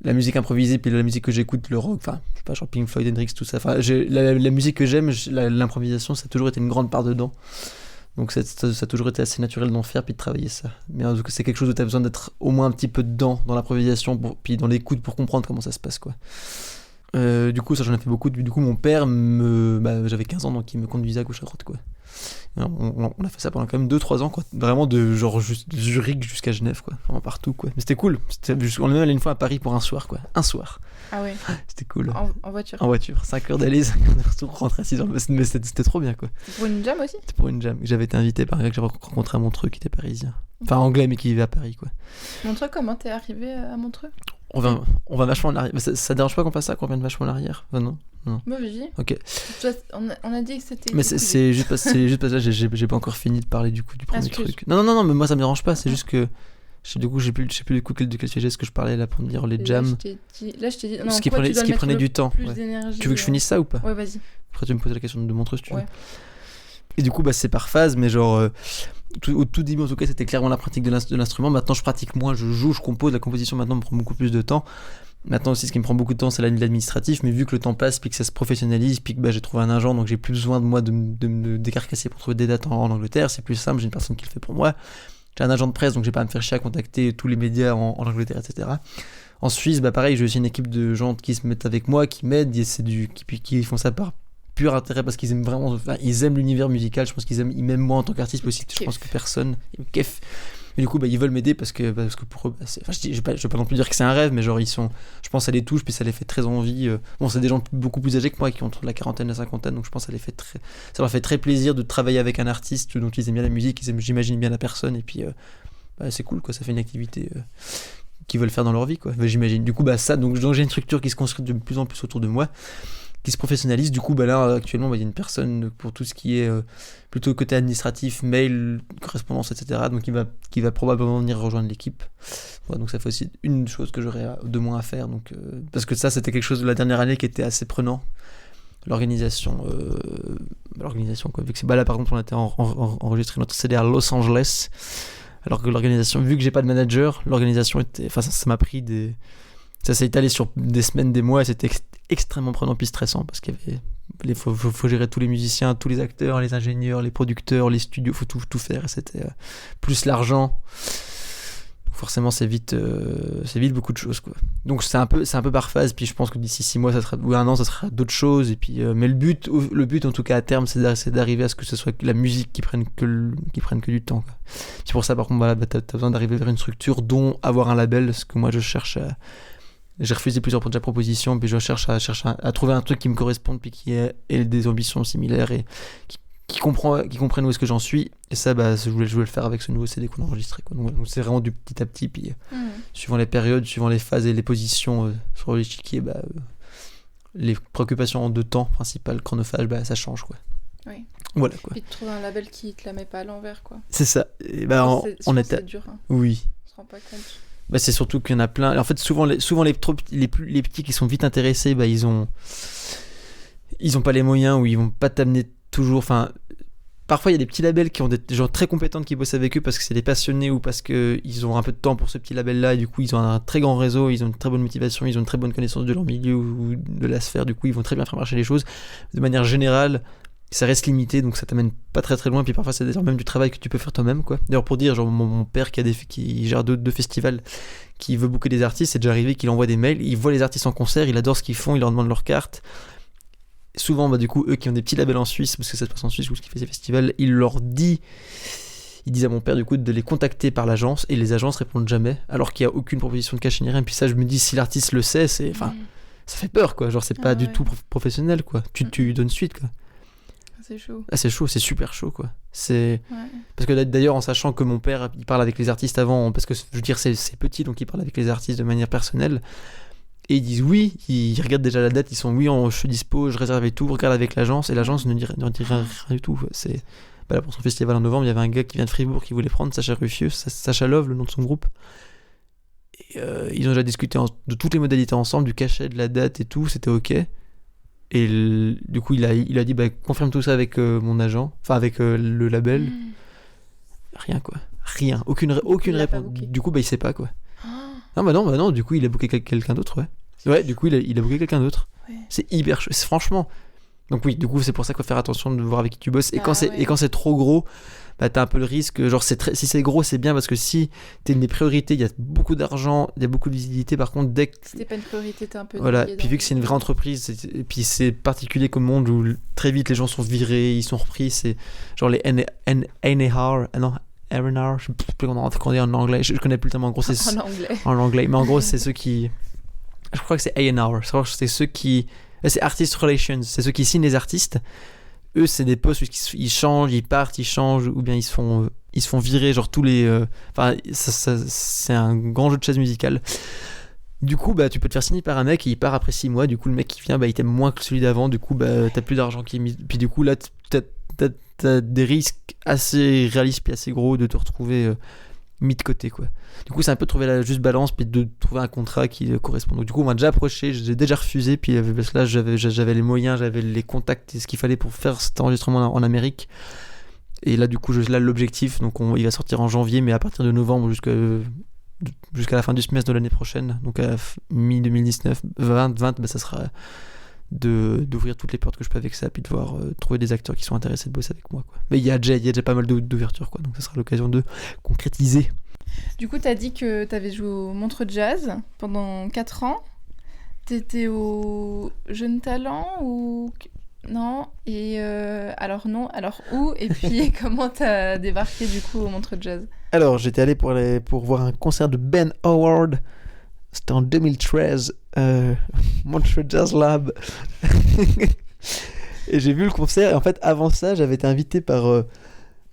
la musique improvisée, puis la musique que j'écoute, le rock, enfin, je sais pas, genre Pink Floyd, Hendrix, tout ça, la musique que j'aime, l'improvisation, ça a toujours été une grande part dedans. Donc ça a toujours été assez naturel d'en faire, puis de travailler ça. Mais en tout cas, c'est quelque chose où tu as besoin d'être au moins un petit peu dedans, dans l'improvisation, puis dans l'écoute pour comprendre comment ça se passe, quoi. Du coup, ça j'en ai fait beaucoup. Du coup, mon père, j'avais 15 ans, donc il me conduisait à gauche à droite, quoi. On a fait ça pendant quand même 2-3 ans, quoi. Vraiment de genre juste Zurich jusqu'à Genève, quoi. Vraiment partout, quoi. Mais c'était cool. On est même allé une fois à Paris pour un soir, quoi. Un soir. Ah ouais. C'était cool. En voiture. En voiture. 5 heures d'aller, 5 heures de retour, rentrer à 6 heures. Mais c'était trop bien, quoi. C'était pour une jam aussi? C'était pour une jam. J'avais été invité par un gars que j'avais rencontré à Montreux qui était parisien. Enfin, anglais, mais qui vivait à Paris, quoi. Montreux, comment t'es arrivé à Montreux? on va vachement en arrière. Mais ça dérange pas qu'on fasse ça, qu'on revienne vachement en arrière? Non. Moi, je dis. Ok. On a dit que c'était. Mais c'est juste parce que là, j'ai pas encore fini de parler du premier truc. Non, mais moi ça me dérange pas, c'est juste que. Du coup, je sais plus du coup de quel sujet est-ce que je parlais là pour me dire les jams. Là, je t'ai dit. Non, ce qui prenait du temps. Plus d'énergie, tu veux que je finisse ça ou pas? Ouais, vas-y. Après, tu me poses la question de Montreux si tu veux. Ouais. Et du coup, c'est par phase, mais genre. Au tout début, en tout cas, c'était clairement la pratique de l'instrument. Maintenant, je pratique moins, je joue, je compose. La composition maintenant me prend beaucoup plus de temps. Maintenant aussi, ce qui me prend beaucoup de temps, c'est l'administratif. Mais vu que le temps passe, puis que ça se professionnalise, puis que j'ai trouvé un agent, donc j'ai plus besoin de moi de me décarcasser pour trouver des dates en Angleterre. C'est plus simple, j'ai une personne qui le fait pour moi. J'ai un agent de presse, donc j'ai pas à me faire chier à contacter tous les médias en Angleterre, etc. En Suisse, pareil, j'ai aussi une équipe de gens qui se mettent avec moi, qui m'aident, qui font ça par pur intérêt parce qu'ils aiment vraiment, ils aiment l'univers musical. Je pense qu'ils m'aiment moi en tant qu'artiste aussi. Je pense que personne, ils me kiffent. Et du coup, ils veulent m'aider parce que pour eux, je vais pas non plus dire que c'est un rêve, mais genre je pense que ça les touche, puis ça les fait très envie. Bon, c'est des gens beaucoup plus âgés que moi qui ont entre la quarantaine et la cinquantaine, donc je pense que ça leur fait très plaisir de travailler avec un artiste dont ils aiment bien la musique, j'imagine bien la personne, et puis c'est cool quoi, ça fait une activité qu'ils veulent faire dans leur vie quoi. J'imagine. Du coup, donc j'ai une structure qui se construit de plus en plus autour de moi, qui se professionnalise. Du coup, là, actuellement, il y a une personne pour tout ce qui est plutôt côté administratif, mail, correspondance, etc. Donc, qui va probablement venir rejoindre l'équipe. Ouais, donc, ça fait aussi une chose que j'aurais de moins à faire. Donc, parce que ça, c'était quelque chose de la dernière année qui était assez prenant. L'organisation, quoi. Vu que là, par contre, on était enregistré notre CD à Los Angeles. Alors que l'organisation, vu que j'ai pas de manager, l'organisation était. Enfin, ça m'a pris des. Ça s'est étalé sur des semaines, des mois, et c'était extrêmement prenant puis stressant parce qu'il faut gérer tous les musiciens, tous les acteurs, les ingénieurs, les producteurs, les studios, faut tout faire, et c'était plus l'argent. Forcément, c'est vite beaucoup de choses quoi. Donc c'est un peu par phase, puis je pense que d'ici 6 mois ou 1 an ça sera d'autres choses, et puis mais le but en tout cas à terme c'est d'arriver à ce que ce soit la musique qui prenne que du temps quoi. C'est pour ça par contre t'as besoin d'arriver vers une structure dont avoir un label, ce que moi je cherche à. J'ai refusé plusieurs propositions, puis je cherche à trouver un truc qui me corresponde, puis qui ait des ambitions similaires et qui comprenne où est-ce que j'en suis. Et ça, je voulais le faire avec ce nouveau CD qu'on a enregistré, quoi. Donc c'est vraiment du petit à petit, puis suivant les périodes, suivant les phases et les positions sur l'échiquier, les préoccupations de temps principales, chronophage, ça change, quoi. Oui. Voilà, quoi. Puis de trouver un label qui te la met pas à l'envers, quoi. C'est ça. Et c'est dur, hein. Oui. On se rend pas compte. C'est surtout qu'il y en a plein. En fait, souvent les petits qui sont vite intéressés, ils ont pas les moyens, ou ils vont pas t'amener toujours. Enfin, parfois il y a des petits labels qui ont des gens très compétents qui bossent avec eux parce que c'est des passionnés, ou parce que ils ont un peu de temps pour ce petit label-là, et du coup ils ont un très grand réseau, ils ont une très bonne motivation, ils ont une très bonne connaissance de leur milieu ou de la sphère. Du coup, ils vont très bien faire marcher les choses. De manière générale, ça reste limité, donc ça t'amène pas très très loin, puis parfois c'est d'ailleurs même du travail que tu peux faire toi-même quoi. D'ailleurs, pour dire, genre mon père qui gère deux festivals, qui veut booker des artistes, c'est déjà arrivé qu'il envoie des mails, il voit les artistes en concert, il adore ce qu'ils font, il leur demande leur carte. Souvent du coup eux qui ont des petits labels en Suisse, parce que ça se passe en Suisse ou ce qui fait ces festivals, ils disent à mon père du coup de les contacter par l'agence, et les agences répondent jamais, alors qu'il y a aucune proposition de cachet ni rien. Puis ça, je me dis, si l'artiste le sait, ça fait peur quoi, genre c'est pas du tout professionnel quoi. Tu donnes suite quoi. C'est chaud. C'est chaud, c'est super chaud quoi. Parce que d'ailleurs, en sachant que mon père il parle avec les artistes avant, parce que je veux dire c'est petit, donc il parle avec les artistes de manière personnelle, et ils disent oui, ils regardent déjà la date, ils sont oui, je suis dispo, je réserve et tout, regarde avec l'agence, et l'agence ne dit rien du tout. C'est là pour son festival en novembre, il y avait un gars qui vient de Fribourg qui voulait prendre Sacha Ruffieux, Sacha Love, le nom de son groupe. Et ils ont déjà discuté de toutes les modalités ensemble, du cachet, de la date et tout, c'était ok. Et du coup, il a dit confirme tout ça avec mon agent, enfin avec le label. Rien quoi, rien, aucune réponse. Du coup, il sait pas quoi. Non, du coup, il a booké quelqu'un d'autre, ouais. Ouais, du coup, il a booké quelqu'un d'autre. Ouais. C'est hyper chaud, franchement. Donc oui, du coup, c'est pour ça qu'il faut faire attention de voir avec qui tu bosses. Et quand c'est trop gros, t'as un peu le risque, genre si c'est gros, c'est bien, parce que si t'es une des priorités, il y a beaucoup d'argent, il y a beaucoup de visibilité. Par contre, dès que si t'es pas une priorité, t'es un peu voilà, puis vu que c'est une vraie entreprise, et puis c'est particulier comme monde où très vite les gens sont virés, ils sont repris, c'est genre les R&R, je sais plus comment on dit en anglais, je connais plus le terme, en gros c'est en anglais, mais en gros c'est ceux qui, je crois que c'est A&R, c'est ceux qui, c'est Artist Relations, c'est ceux qui signent les artistes. Eux, c'est des postes où ils changent, ils partent, ils changent, ou bien ils se font virer, genre tous les... c'est un grand jeu de chaises musicales. Du coup, bah, tu peux te faire signer par un mec et il part après 6 mois. Du coup, le mec qui vient, bah, il t'aime moins que celui d'avant. Du coup, bah, t'as plus d'argent qui est mis. Puis du coup, là, t'as des risques assez réalistes puis assez gros de te retrouver mis de côté, quoi. Du coup, c'est un peu de trouver la juste balance puis de trouver un contrat qui correspond. Donc, du coup, on m'a déjà approché, j'ai déjà refusé. Puis parce que là, j'avais les moyens, j'avais les contacts et ce qu'il fallait pour faire cet enregistrement en Amérique. Et là, du coup, là, l'objectif, donc il va sortir en janvier, mais à partir de novembre jusqu'à la fin du semestre de l'année prochaine, donc à mi-2019, 20, bah, ça sera d'ouvrir toutes les portes que je peux avec ça, puis de voir trouver des acteurs qui sont intéressés de bosser avec moi, quoi. Mais il y a déjà pas mal d'ouvertures, quoi, donc ça sera l'occasion de concrétiser. Du coup, t'as dit que t'avais joué au Montreux Jazz pendant 4 ans. T'étais au Jeune Talent ou... Non, et alors non, alors où? Et puis comment t'as débarqué du coup au Montreux Jazz? Alors, j'étais allé pour voir un concert de Ben Howard. C'était en 2013, Montreux Jazz Lab. Et j'ai vu le concert. Et en fait, avant ça, j'avais été invité par,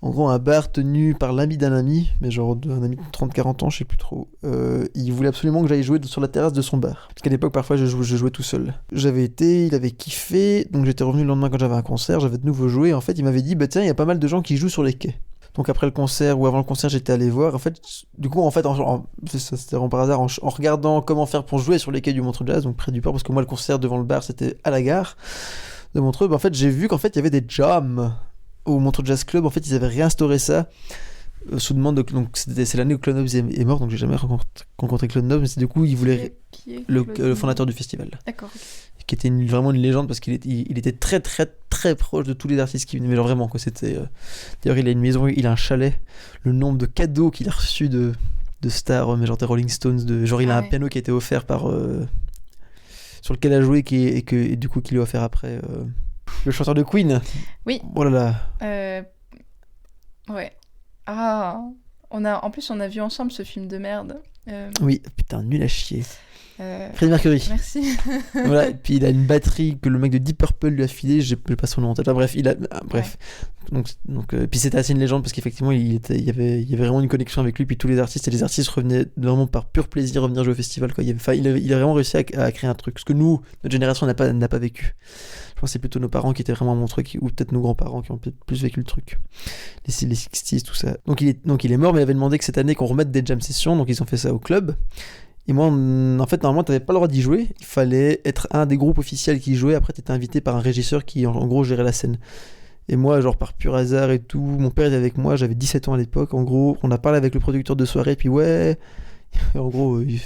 en gros, un bar tenu par l'ami d'un ami, mais genre un ami de 30-40 ans, je sais plus trop. Il voulait absolument que j'aille jouer sur la terrasse de son bar. Parce qu'à l'époque, parfois, je jouais tout seul. J'avais été, il avait kiffé, donc j'étais revenu le lendemain quand j'avais un concert, j'avais de nouveau joué. En fait, il m'avait dit, bah tiens, il y a pas mal de gens qui jouent sur les quais. Donc après le concert ou avant le concert, j'étais allé voir. En fait, du coup, c'était vraiment par hasard, en regardant comment faire pour jouer sur les quais du Montreux Jazz, donc près du port, parce que moi, le concert devant le bar, c'était à la gare de Montreux. Bah, en fait, j'ai vu qu'en fait, il y avait des jams au Montreux Jazz Club. En fait, ils avaient réinstauré ça sous demande de... Donc c'est l'année où Claude Nobs est mort, donc j'ai jamais rencontré Claude Nobs, mais c'est du coup, il voulait... le fondateur du festival. D'accord. Qui était vraiment une légende parce qu'il était très très très proche de tous les artistes qui venaient, mais genre vraiment, quoi. C'était d'ailleurs, il a une maison, il a un chalet. Le nombre de cadeaux qu'il a reçus de stars, mais genre des Rolling Stones, genre il a un piano qui a été offert par sur lequel il a joué et du coup qu'il lui a offert après le chanteur de Queen. Oui. Oh là là. Ouais. Ah, en plus on a vu ensemble ce film de merde. Oui, putain, nul à chier. Freddie Mercury. Merci. Voilà, et puis il a une batterie que le mec de Deep Purple lui a filé, j'ai pas son nom en tête. Enfin, bref, Ouais. Donc puis c'était assez une légende parce qu'effectivement il y avait vraiment une connexion avec lui, puis tous les artistes revenaient vraiment par pur plaisir revenir jouer au festival, quoi. Il a vraiment réussi à créer un truc, ce que nous, notre génération n'a pas vécu. Je pense que c'est plutôt nos parents qui étaient vraiment mon truc, ou peut-être nos grands-parents qui ont peut-être plus vécu le truc. Les 60s, tout ça. Donc il est mort, mais il avait demandé que cette année qu'on remette des jam sessions, donc ils ont fait ça au club. Et moi, en fait, normalement, t'avais pas le droit d'y jouer. Il fallait être un des groupes officiels qui jouait. Après, t'étais invité par un régisseur qui, en gros, gérait la scène. Et moi, genre, par pur hasard et tout, mon père était avec moi. J'avais 17 ans à l'époque. En gros, on a parlé avec le producteur de soirée. Puis, ouais, en gros, je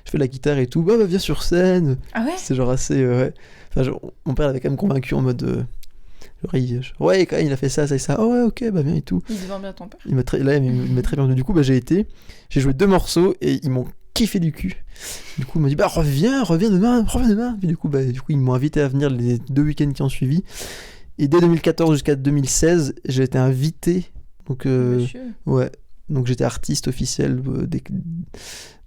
fais la guitare et tout. Bah, viens sur scène. Ah ouais? C'est genre assez... ouais. Enfin, mon père avait quand même convaincu en mode... ouais, quand même, il a fait ça, ça et ça. Oh ouais, ok, bah viens et tout. Il te vend bien ton père. Il m'a très bien. Du coup, bah, j'ai joué 2 morceaux et ils m'ont kiffé du cul. Du coup, il m'a dit, bah reviens demain. Puis du coup, ils m'ont invité à venir les 2 week-ends qui ont suivi. Et dès 2014 jusqu'à 2016, j'ai été invité. Donc, ouais. Donc j'étais artiste officiel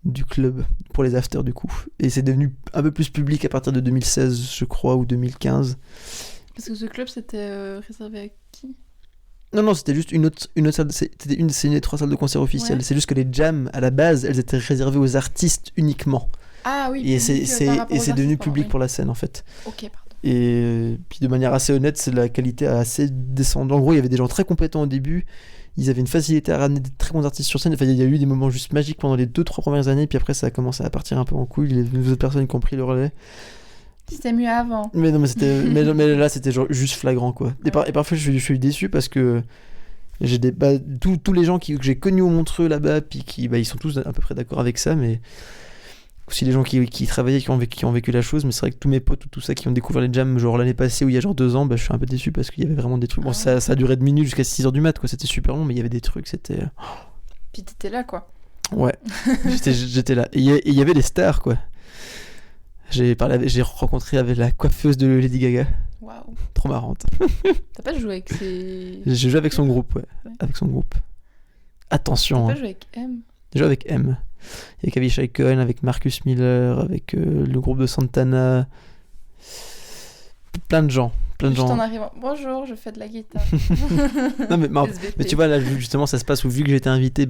du club pour les afters, du coup. Et c'est devenu un peu plus public à partir de 2016, je crois, ou 2015. Parce que ce club, c'était réservé à qui? Non, c'était juste une autre salle. C'était une des 3 salles de concert officielles. Ouais. C'est juste que les jams, à la base, elles étaient réservées aux artistes uniquement. Ah oui. Et c'est devenu public pour la scène, en fait. Ok, pardon. Et puis de manière assez honnête, la qualité a assez descendu. En gros, il y avait des gens très compétents au début. Ils avaient une facilité à ramener des très bons artistes sur scène. Enfin, il y a eu des moments juste magiques pendant les 2-3 premières années. Puis après, ça a commencé à partir un peu en couille. Les autres personnes qui ont pris le relais. C'était mieux avant. Mais non, mais là, c'était genre juste flagrant, quoi. Ouais. Et parfois, je suis déçu parce que j'ai tous les gens que j'ai connus au Montreux là-bas, puis ils sont tous à peu près d'accord avec ça, mais aussi les gens qui travaillaient, qui ont vécu la chose. Mais c'est vrai que tous mes potes, tout ça, qui ont découvert les jams genre l'année passée ou il y a genre 2 ans, je suis un peu déçu parce qu'il y avait vraiment des trucs. Bon, ça a duré de minuit jusqu'à 6h du mat, quoi. C'était super long, mais il y avait des trucs, c'était... Puis t'étais là, quoi. Ouais, j'étais là. Et il y avait des stars, quoi. J'ai rencontré avec la coiffeuse de Lady Gaga. Waouh. Trop marrante. T'as pas joué avec ses... J'ai joué avec son groupe, ouais. Avec son groupe. Attention. T'as pas joué avec M? J'ai joué avec M. Avec Avishai Cohen, avec Marcus Miller, avec le groupe de Santana. Plein de gens. Juste en arrivant. Bonjour, je fais de la guitare. Non, mais tu vois, là, justement, ça se passe où vu que j'étais invité,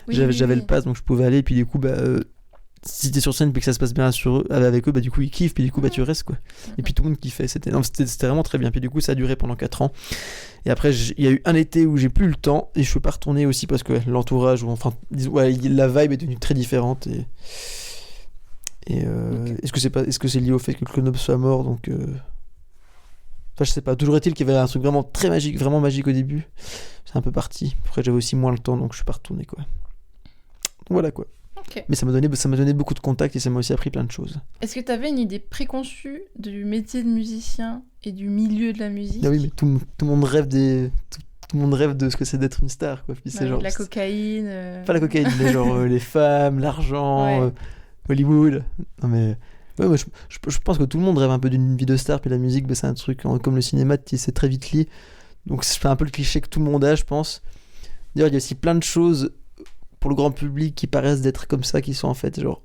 j'avais le pass, donc je pouvais aller. Et puis du coup, si t'es sur scène puis que ça se passe bien avec eux, bah du coup ils kiffent, puis du coup bah tu restes quoi. Et puis tout le monde kiffait, c'était vraiment très bien. Puis du coup ça a duré pendant 4 ans. Et après il y a eu un été où j'ai plus le temps et je peux pas retourner aussi parce que l'entourage, ou enfin la vibe est devenue très différente et est-ce que c'est lié au fait que Clonop soit mort, donc enfin je sais pas, toujours est-il qu'il y avait un truc vraiment très magique, vraiment magique au début. C'est un peu parti. Après j'avais aussi moins le temps, donc je suis pas retourné quoi. Voilà quoi. Ok. Mais ça m'a donné beaucoup de contacts et ça m'a aussi appris plein de choses. Est-ce que tu avais une idée préconçue du métier de musicien et du milieu de la musique? Ah oui, mais tout le monde rêve tout le monde rêve de ce que c'est d'être une star quoi. Puis c'est genre la cocaïne. pas la cocaïne, mais genre les femmes, l'argent, Ouais. Hollywood. Non mais ouais, moi, je pense que tout le monde rêve un peu d'une vie de star, puis la musique, bah, c'est un truc comme le cinéma, c'est très vite lié. Donc c'est un peu le cliché que tout le monde a, je pense. D'ailleurs, il y a aussi plein de choses pour le grand public qui paraissent d'être comme ça, qui sont en fait genre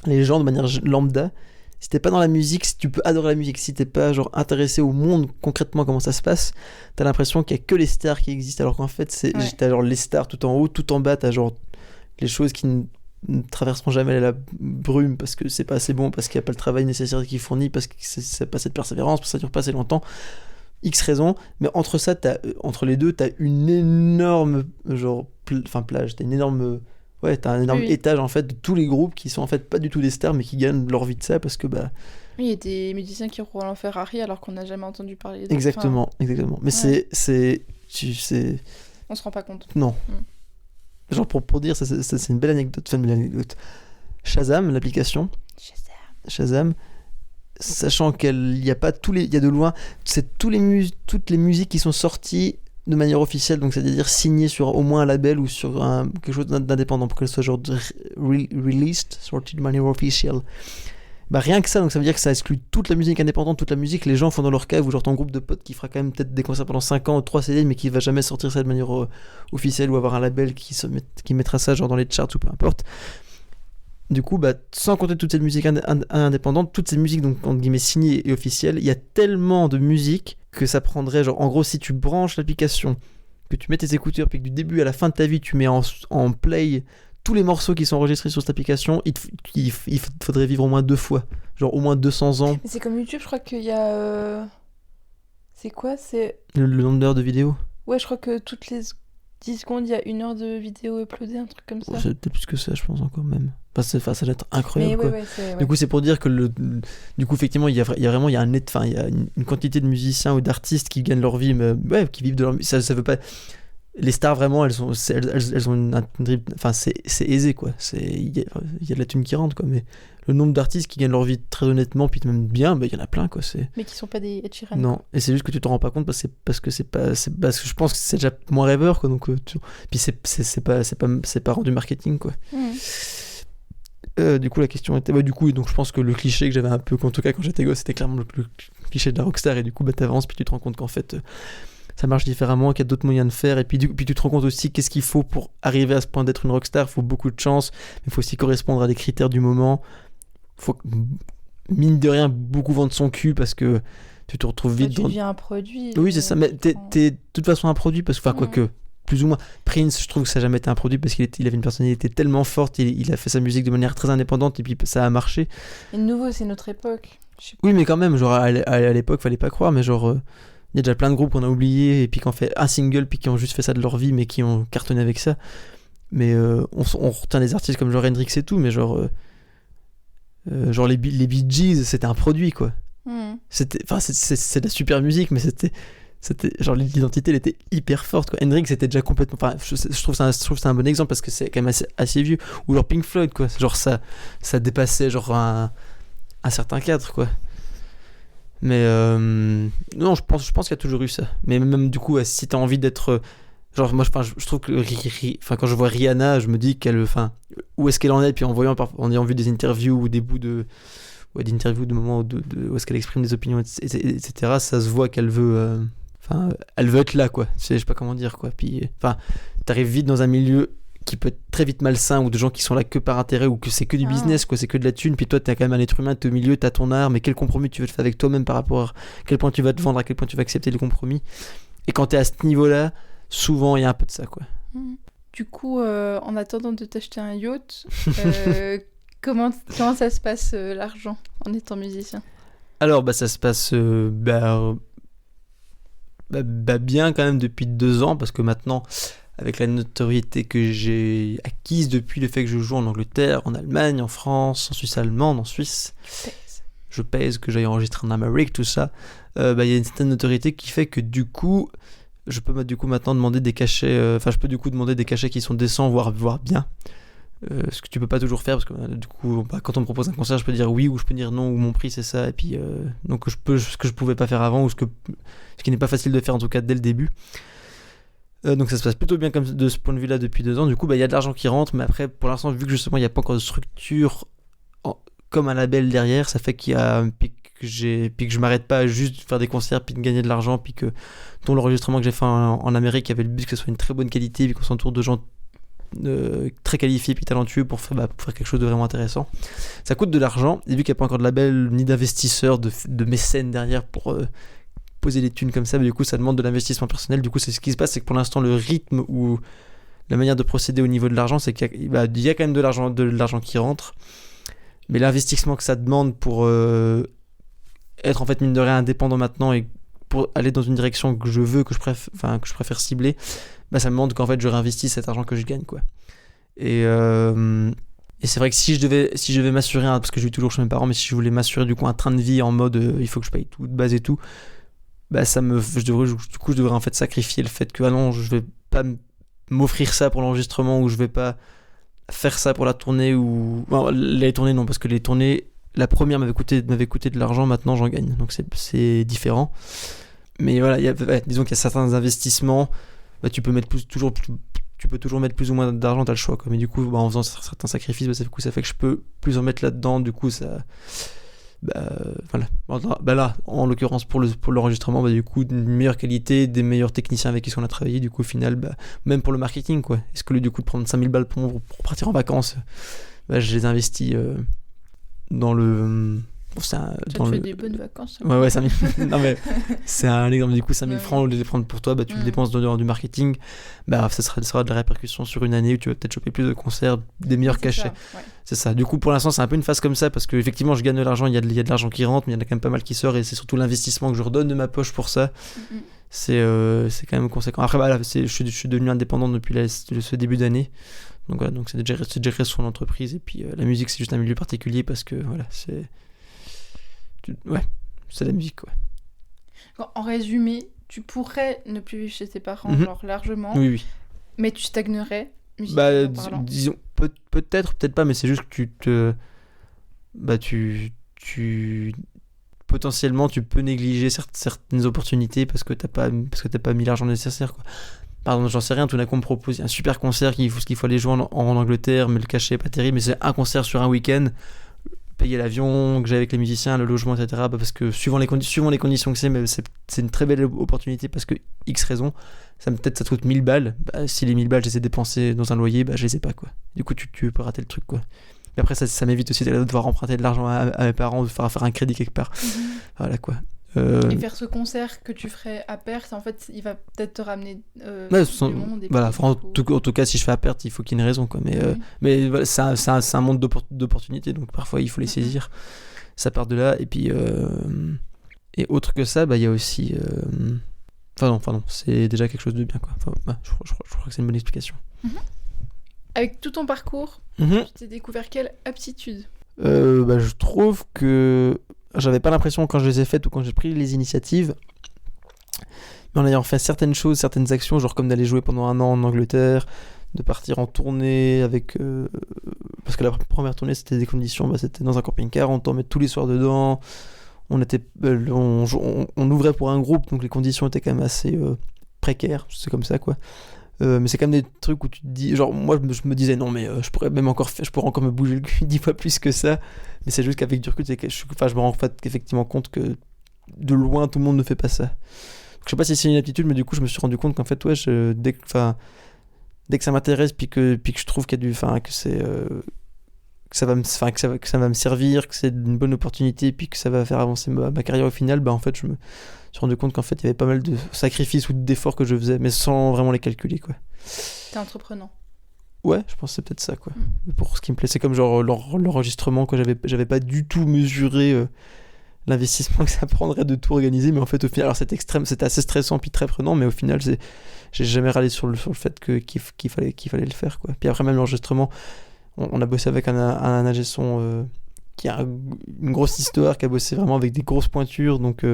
les gens de manière lambda. Si t'es pas dans la musique, si tu peux adorer la musique, si t'es pas genre intéressé au monde concrètement comment ça se passe, t'as l'impression qu'il y a que les stars qui existent, alors qu'en fait t'as genre les stars tout en haut, tout en bas t'as genre les choses qui ne traverseront jamais la brume parce que c'est pas assez bon, parce qu'il n'y a pas le travail nécessaire qui est fourni, parce que c'est pas cette persévérance, parce que ça dure pas assez longtemps. X raisons, mais entre les deux, t'as une énorme plage, t'as une énorme t'as un énorme étage en fait de tous les groupes qui sont en fait pas du tout des stars, mais qui gagnent leur vie de ça parce que bah Oui, il y a des musiciens qui roulent en Ferrari alors qu'on n'a jamais entendu parler d'eux. exactement. Mais ouais. on se rend pas compte. Non. Genre pour dire, ça, c'est une belle anecdote. Shazam, l'application. Shazam. Sachant qu'il n'y a pas il y a de loin, c'est toutes les musiques qui sont sorties de manière officielle, donc c'est-à-dire signées sur au moins un label ou sur quelque chose d'indépendant pour qu'elles soient genre released, sorties de manière officielle. Bah rien que ça, donc ça veut dire que ça exclut toute la musique indépendante, toute la musique les gens font dans leur cave, ou genre ton groupe de potes qui fera quand même peut-être des concerts pendant 5 ans ou 3 CD, mais qui va jamais sortir ça de manière officielle, ou avoir un label qui mettra ça genre dans les charts ou peu importe. Du coup, bah, sans compter toute cette musique indépendante, toutes ces musiques donc entre guillemets signées et officielles, il y a tellement de musique que ça prendrait genre en gros si tu branches l'application, que tu mets tes écouteurs, puis que du début à la fin de ta vie tu mets en play tous les morceaux qui sont enregistrés sur cette application, il faudrait vivre au moins 2 fois, genre au moins 200 ans. Mais c'est comme YouTube, je crois qu'il y a c'est quoi, c'est le nombre d'heures de vidéo. Ouais, je crois que toutes les 10 secondes, il y a 1 heure de vidéo uploadée, un truc comme ça. C'est peut-être plus que ça, je pense encore même. Ça doit être incroyable. Mais quoi. Ouais. Du coup, c'est pour dire que du coup, effectivement, il y a une quantité de musiciens ou d'artistes qui gagnent leur vie, mais qui vivent de leur musique. Ça veut pas. Les stars vraiment, elles ont c'est aisé quoi. Il y a de la thune qui rentre quoi, mais le nombre d'artistes qui gagnent leur vie très honnêtement, puis même bien, il y en a plein quoi. Mais qui sont pas des Ed Sheeran. Non, et c'est juste que tu t'en rends pas compte parce que parce que je pense que c'est déjà moins rêveur quoi. Donc puis c'est pas rendu marketing quoi. Du coup la question était donc je pense que le cliché que j'avais un peu en tout cas quand j'étais gosse, c'était clairement le cliché de la rockstar, et du coup t'avances puis tu te rends compte qu'en fait ça marche différemment, qu'il y a d'autres moyens de faire, et puis tu te rends compte aussi qu'est-ce qu'il faut pour arriver à ce point d'être une rockstar. Il faut beaucoup de chance, mais il faut aussi correspondre à des critères du moment. Il faut mine de rien beaucoup vendre son cul parce que tu te retrouves vite tu deviens un produit. Oui c'est ça, mais t'es de toute façon un produit parce que quoique plus ou moins. Prince, je trouve que ça n'a jamais été un produit parce qu'il avait une personnalité tellement forte, il a fait sa musique de manière très indépendante et puis ça a marché. Et de nouveau, c'est notre époque. Oui, mais quand même, genre à l'époque, fallait pas croire, mais genre il y a déjà plein de groupes qu'on a oubliés et puis qui ont fait un single puis qui ont juste fait ça de leur vie mais qui ont cartonné avec ça. Mais on retient des artistes comme genre Hendrix et tout, mais genre les Bee Gees, c'était un produit quoi. C'est de la super musique, mais c'était genre l'identité elle était hyper forte quoi. Hendrix était déjà complètement, je trouve c'est un bon exemple parce que c'est quand même assez vieux. Ou genre Pink Floyd quoi, genre ça dépassait genre un certain cadre quoi. Mais non, je pense qu'il y a toujours eu ça. Mais même du coup, si t'as envie d'être genre moi je trouve que quand je vois Rihanna, je me dis où est-ce qu'elle en est, puis en ayant vu des interviews ou des bouts d'interviews de moments où est-ce qu'elle exprime des opinions etc., ça se voit qu'elle veut elle veut être là quoi. Je sais pas comment dire quoi. Puis t'arrives vite dans un milieu qui peut être très vite malsain, ou de gens qui sont là que par intérêt, ou que c'est que du business quoi, c'est que de la thune, puis toi t'es quand même un être humain, t'es au milieu, t'as ton art, mais quel compromis tu veux te faire avec toi-même par rapport à quel point tu vas te vendre, à quel point tu vas accepter le compromis. Et quand t'es à ce niveau-là, souvent il y a un peu de ça quoi. Du coup, en attendant de t'acheter un yacht, Comment ça se passe l'argent en étant musicien? Alors, ça se passe bien quand même depuis 2 ans, parce que maintenant, avec la notoriété que j'ai acquise depuis le fait que je joue en Angleterre, en Allemagne, en France, en Suisse allemande, en Suisse, je pèse que j'aille enregistrer en Amérique, tout ça, il y a une certaine notoriété qui fait que du coup, je peux maintenant demander des cachets, demander des cachets qui sont décents, voire bien. Ce que tu peux pas toujours faire, parce que du coup, quand on me propose un concert, je peux dire oui ou je peux dire non, ou mon prix c'est ça, et puis donc ce que je pouvais pas faire avant, ou ce qui n'est pas facile de faire en tout cas dès le début. Donc ça se passe plutôt bien comme de ce point de vue-là depuis 2 ans. Du coup, il y a de l'argent qui rentre, mais après, pour l'instant, vu que justement il n'y a pas encore de structure comme un label derrière, ça fait qu'il y a un pic que je m'arrête pas à juste faire des concerts puis de gagner de l'argent, puis que dont l'enregistrement que j'ai fait en Amérique, il y avait le but que ce soit une très bonne qualité, puis qu'on s'entoure de gens très qualifiés puis talentueux pour faire quelque chose de vraiment intéressant. Ça coûte de l'argent, et vu qu'il n'y a pas encore de label ni d'investisseurs, de mécènes derrière pour poser les thunes comme ça, mais du coup ça demande de l'investissement personnel. Du coup, c'est ce qui se passe, c'est que pour l'instant le rythme ou la manière de procéder au niveau de l'argent, c'est qu'il y a quand même de l'argent qui rentre, mais l'investissement que ça demande pour être en fait mine de rien indépendant maintenant, et pour aller dans une direction que je veux, que je préfère cibler, ça me demande qu'en fait je réinvestisse cet argent que je gagne, quoi. Et c'est vrai que si je devais m'assurer, parce que je vis toujours chez mes parents, mais si je voulais m'assurer du coup un train de vie en mode il faut que je paye tout de base et tout, je devrais en fait sacrifier le fait que non, je vais pas m'offrir ça pour l'enregistrement, ou je vais pas faire ça pour la tournée, ou les tournées non, parce que les tournées, la première m'avait coûté de l'argent, maintenant j'en gagne, donc c'est différent. Mais voilà, disons qu'il y a certains investissements, tu peux toujours mettre plus ou moins d'argent, t'as le choix, quoi. Mais du coup, en faisant certains sacrifices, ça fait que je peux plus en mettre là-dedans. Du coup, ça, voilà. Là, en l'occurrence pour l'enregistrement, du coup, une meilleure qualité, des meilleurs techniciens avec qui on a travaillé. Du coup, au final, même pour le marketing, quoi. Est-ce que du coup de prendre 5000 balles pour partir en vacances, je les investis dans le. Ça te fait des bonnes vacances. Ouais, 5000. Non, mais c'est un exemple. Du coup, 5000 francs, au lieu de les prendre pour toi, tu le dépenses dans du marketing. Ça sera de la répercussion sur une année où tu vas peut-être choper plus de concerts, des meilleurs cachets. C'est ça. Du coup, pour l'instant, c'est un peu une phase comme ça, parce qu'effectivement, je gagne de l'argent, il y a de l'argent qui rentre, mais il y en a quand même pas mal qui sort, et c'est surtout l'investissement que je redonne de ma poche pour ça. C'est quand même conséquent. Après, je suis devenu indépendant depuis ce début d'année. Donc voilà, c'est déjà créé son entreprise, et puis la musique, c'est juste un milieu particulier, parce que voilà, c'est la musique, quoi. En résumé, tu pourrais ne plus vivre chez tes parents, genre largement. Oui. Mais tu stagnerais, musicalement parlant. Disons, peut-être pas, mais c'est juste que potentiellement, tu peux négliger certaines opportunités parce que t'as pas mis l'argent nécessaire, quoi. Pardon, j'en sais rien, tout d'un coup on me propose un super concert qu'il faut aller jouer en Angleterre, mais le cachet est pas terrible, mais c'est un concert sur un week-end, payer l'avion que j'ai avec les musiciens, le logement, etc. Parce que suivant les conditions que c'est une très belle opportunité, parce que X raisons, ça te coûte 1000 balles. Si les 1000 balles, je les ai dépensées dans un loyer, je les ai pas, quoi. Du coup, tu peux rater le truc, quoi. Et après, ça m'évite aussi de devoir emprunter de l'argent à mes parents, de faire un crédit quelque part. Voilà, quoi. Et faire ce concert que tu ferais à perte, en fait, il va peut-être te ramener du monde. Voilà, en tout cas, si je fais à perte, il faut qu'il y ait une raison, quoi. Mais voilà, c'est un monde d'opportunités, donc parfois il faut les saisir. Ça part de là, et puis et autre que ça, il y a aussi. Pardon, c'est déjà quelque chose de bien, quoi. Je crois que c'est une bonne explication. Avec tout ton parcours, tu t'es découvert quelle aptitude? Je trouve que j'avais pas l'impression, quand je les ai faites ou quand j'ai pris les initiatives, mais en ayant fait certaines choses, certaines actions, genre comme d'aller jouer pendant 1 an en Angleterre, de partir en tournée avec parce que la première tournée c'était des conditions, c'était dans un camping-car, on dormait tous les soirs dedans, on ouvrait pour un groupe, donc les conditions étaient quand même assez précaires, c'est comme ça, quoi. Mais c'est quand même des trucs où tu te dis, genre moi je me disais non, mais je pourrais encore me bouger le cul 10 fois plus que ça, mais c'est juste qu'avec du recul je me rends effectivement compte que de loin tout le monde ne fait pas ça. Donc, je sais pas si c'est une aptitude, mais du coup je me suis rendu compte qu'en fait dès que ça m'intéresse, puis que je trouve qu'il y a que ça va me servir, que c'est une bonne opportunité, puis que ça va faire avancer ma carrière au final, en fait je me suis rendu compte qu'en fait il y avait pas mal de sacrifices ou d'efforts que je faisais, mais sans vraiment les calculer, quoi. T'es entreprenant. Ouais, je pense que c'est peut-être ça, quoi. Pour ce qui me plaît, c'est comme genre l'enregistrement, quoi. J'avais pas du tout mesuré l'investissement que ça prendrait de tout organiser, mais en fait, au final, alors c'était assez stressant puis très prenant, mais au final, j'ai jamais râlé sur le fait qu'il fallait le faire, quoi. Puis après, même l'enregistrement, on a bossé avec un ingé son qui a une grosse histoire, qui a bossé vraiment avec des grosses pointures, donc.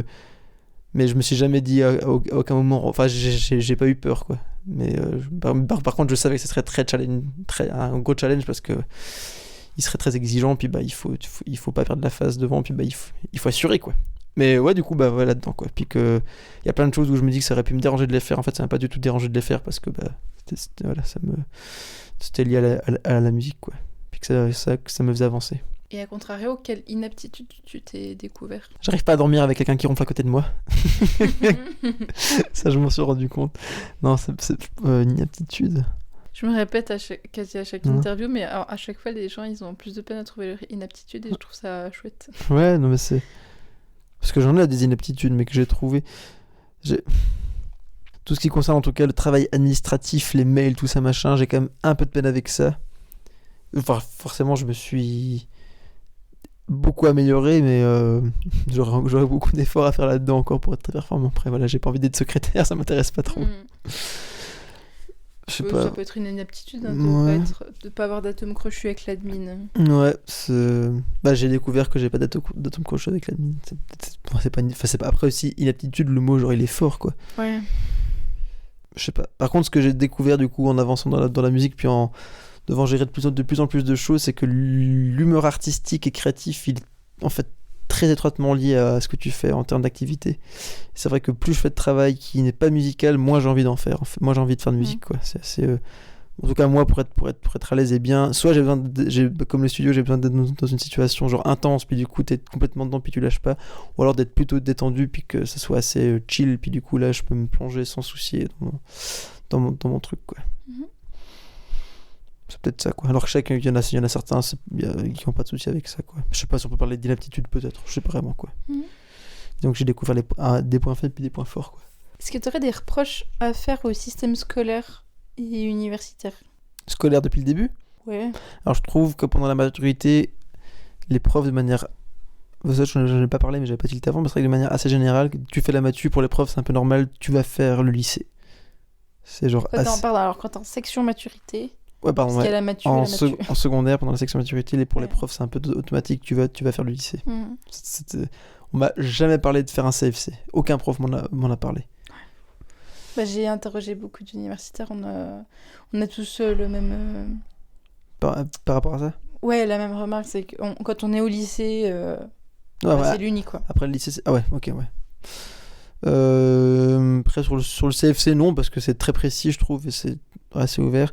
Mais je me suis jamais dit à aucun moment, enfin j'ai pas eu peur, quoi. Mais par contre je savais que ce serait un gros challenge parce que il serait très exigeant, puis bah il faut pas perdre la face devant, puis bah il faut assurer, quoi. Mais ouais, du coup bah voilà, là-dedans, quoi. Puis que il y a plein de choses où je me dis que ça aurait pu me déranger de les faire, en fait ça m'a pas du tout dérangé de les faire parce que bah voilà, c'était lié à la musique, quoi. Puis que ça me faisait avancer. Et à contrario, quelle inaptitude tu t'es découvert? J'arrive pas à dormir avec quelqu'un qui ronfle à côté de moi. Ça, je m'en suis rendu compte. Non, c'est une inaptitude. Je me répète quasi à chaque interview, mais alors, à chaque fois, les gens, ils ont plus de peine à trouver leur inaptitude et je trouve ça chouette. Ouais, non, mais c'est... Parce que j'en ai des inaptitudes, mais que j'ai trouvé... Tout ce qui concerne, en tout cas, le travail administratif, les mails, tout ça, machin, j'ai quand même un peu de peine avec ça. Enfin, forcément, je me suis... beaucoup amélioré, mais j'aurais beaucoup d'efforts à faire là-dedans encore pour être très performant. Après, voilà, j'ai pas envie d'être secrétaire, ça m'intéresse pas trop. Je sais pas. Ça peut être une inaptitude, hein, de pas avoir d'atome crochu avec l'admin. Ouais, j'ai découvert que j'ai pas d'atome crochu avec l'admin. C'est pas après aussi inaptitude, le mot genre il est fort, quoi. Ouais. Je sais pas. Par contre, ce que j'ai découvert du coup en avançant dans la musique, puis en devant gérer de plus en plus de choses, c'est que l'humeur artistique et créatif, il est en fait très étroitement lié à ce que tu fais en termes d'activité. C'est vrai que plus je fais de travail qui n'est pas musical, moins j'ai envie d'en faire. Moins j'ai envie de faire de musique, quoi. C'est assez, en tout cas, moi, pour être à l'aise et bien, soit comme le studio, j'ai besoin d'être dans une situation genre intense, puis du coup, t'es complètement dedans, puis tu lâches pas, ou alors d'être plutôt détendu, puis que ça soit assez chill, puis du coup, là, je peux me plonger sans souci dans mon truc, quoi. C'est peut-être ça, quoi. Alors que je sais qu'il y en a certains qui n'ont pas de soucis avec ça, quoi. Je sais pas si on peut parler d'inaptitude, peut-être. Je sais pas vraiment, quoi. Donc j'ai découvert des points faibles puis des points forts, quoi. Est-ce que tu aurais des reproches à faire au système scolaire et universitaire? Scolaire depuis le début? Ouais. Alors je trouve que pendant la maturité, les profs de manière... Ça, je n'en ai pas parlé, mais j'avais pas tilté avant, mais c'est vrai que de manière assez générale, tu fais la matu, pour les profs, c'est un peu normal, tu vas faire le lycée. C'est genre... Pardon, alors quand t'es en section maturité... Ouais, pardon, parce qu'il y a la matu et la matu. En secondaire, pendant la section maturité, pour les profs, c'est un peu automatique, tu vas faire le lycée. On m'a jamais parlé de faire un CFC. Aucun prof m'en a parlé. Bah, j'ai interrogé beaucoup d'universitaires, on a tous le même... Par rapport à ça? Ouais, la même remarque, c'est que quand on est au lycée, c'est l'uni, quoi. Après le lycée, ah ouais, ok, ouais. Après, sur le CFC, non, parce que c'est très précis, je trouve, et c'est assez ouvert.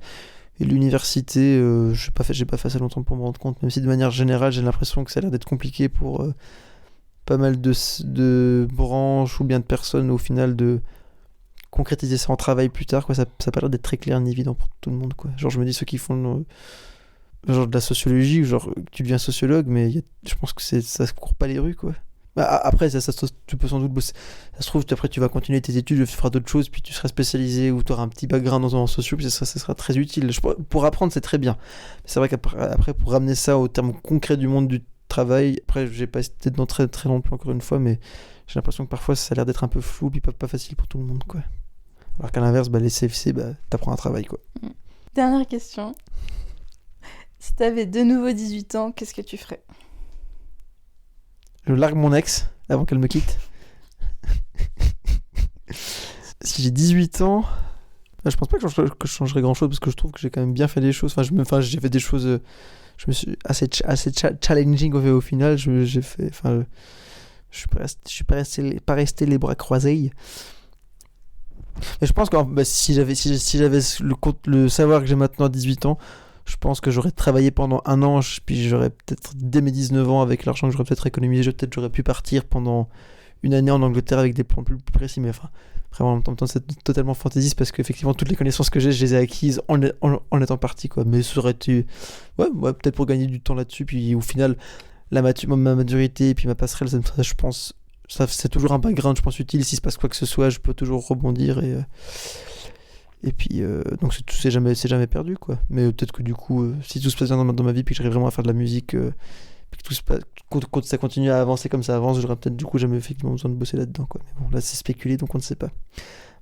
Et l'université, j'ai pas fait assez longtemps pour me rendre compte, même si de manière générale, j'ai l'impression que ça a l'air d'être compliqué pour pas mal de branches ou bien de personnes, au final, de concrétiser ça en travail plus tard, quoi. Ça a pas l'air d'être très clair ni évident pour tout le monde, quoi. Genre, je me dis, ceux qui font genre de la sociologie, genre tu deviens sociologue, mais je pense que ça se court pas les rues, quoi. Bah, après, tu peux sans doute bosser. Ça se trouve, après, tu vas continuer tes études, tu feras d'autres choses, puis tu seras spécialisé ou tu auras un petit background en socio, puis ça sera très utile. Pour apprendre, c'est très bien. Mais c'est vrai qu'après, pour ramener ça au terme concret du monde du travail, après, j'ai pas été dans très très longtemps, encore une fois, mais j'ai l'impression que parfois, ça a l'air d'être un peu flou, puis pas facile pour tout le monde, quoi. Alors qu'à l'inverse, les CFC, t'apprends un travail, quoi. Dernière question. Si t'avais de nouveau 18 ans, qu'est-ce que tu ferais? Je largue mon ex avant qu'elle me quitte. Si j'ai 18 ans, je pense pas que je changerais grand chose parce que je trouve que j'ai quand même bien fait des choses. J'ai fait des choses. Je me suis assez challenging au final. Je suis pas resté les bras croisés. Mais je pense que si j'avais le savoir que j'ai maintenant à 18 ans, je pense que j'aurais travaillé pendant un an, puis j'aurais peut-être, dès mes 19 ans, avec l'argent que j'aurais peut-être économisé, j'aurais pu partir pendant une année en Angleterre avec des plans plus précis. Mais enfin, vraiment, en même temps, c'est totalement fantaisiste parce qu'effectivement, toutes les connaissances que j'ai, je les ai acquises en étant parti, quoi. Mais ça aurait été... Ouais, peut-être pour gagner du temps là-dessus, puis au final, ma maturité et puis ma passerelle, ça, je pense, c'est toujours un background, je pense, utile. S'il se passe quoi que ce soit, je peux toujours rebondir Et puis, donc c'est jamais perdu, quoi. Mais peut-être que du coup, si tout se passe bien dans ma vie, puis que j'arrive vraiment à faire de la musique, puis que quand ça continue à avancer comme ça avance, j'aurais peut-être du coup jamais effectivement besoin de bosser là-dedans, quoi. Mais bon, là c'est spéculé, donc on ne sait pas.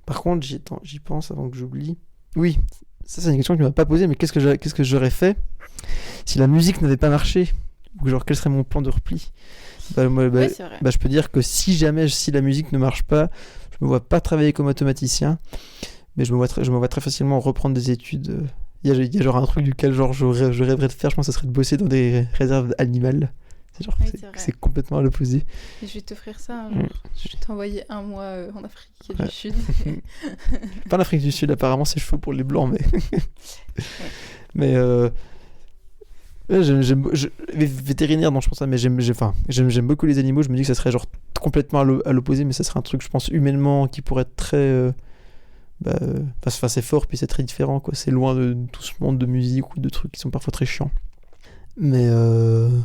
Par contre, j'y pense avant que j'oublie. Oui, ça c'est une question que tu m'as pas posée, mais qu'est-ce que j'aurais fait si la musique n'avait pas marché? Ou genre, quel serait mon plan de repli? C'est vrai. Je peux dire que si la musique ne marche pas, je me vois pas travailler comme automaticien, mais je me vois très facilement reprendre des études. Il y a genre un truc duquel genre je rêverais de faire, je pense que ça serait de bosser dans des réserves animales. C'est genre, Oui, c'est vrai. c'est complètement à l'opposé. Et je vais t'offrir ça un jour. Je vais t'envoyer un mois en Afrique du Sud. Pas en Afrique du Sud, apparemment c'est chaud pour les blancs, mais. Mais vétérinaire, non, je pense ça, mais j'aime beaucoup les animaux. Je me dis que ça serait genre complètement à l'opposé, mais ça serait un truc, je pense, humainement qui pourrait être très. C'est fort, puis c'est très différent, quoi. C'est loin de tout ce monde de musique ou de trucs qui sont parfois très chiants. Mais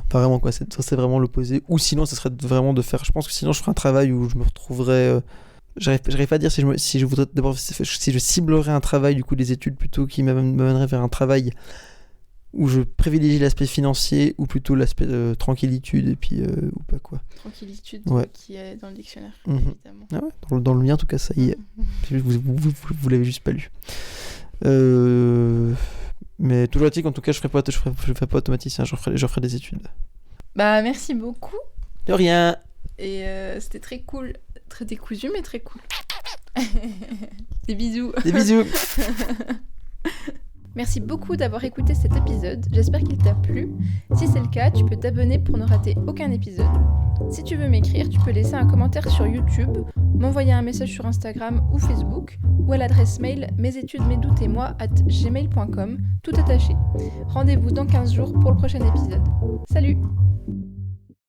pas vraiment, quoi. Ça c'est vraiment l'opposé. Ou sinon, ça serait vraiment de faire. Je pense que sinon, je ferais un travail où je me retrouverais. J'arrive pas à dire si je voudrais d'abord si je ciblerais un travail, du coup, des études plutôt qui m'amènerait vers un travail où je privilégie l'aspect financier ou plutôt l'aspect tranquillitude et puis ou pas, quoi. Tranquillitude, Ouais. qui est dans le dictionnaire, Mhm. évidemment. Ah ouais, dans le mien en tout cas, ça y est. Vous l'avez juste pas lu. Mais toujours est-il qu'en tout cas, je ferai pas automaticien, je ferai des études. Bah, merci beaucoup. De rien. Et c'était très cool. Très décousu, mais très cool. Des bisous. Des bisous. Merci beaucoup d'avoir écouté cet épisode, j'espère qu'il t'a plu. Si c'est le cas, tu peux t'abonner pour ne rater aucun épisode. Si tu veux m'écrire, tu peux laisser un commentaire sur YouTube, m'envoyer un message sur Instagram ou Facebook, ou à l'adresse mail mesetudesmesdoutes-et-moi@gmail.com, tout attaché. Rendez-vous dans 15 jours pour le prochain épisode. Salut!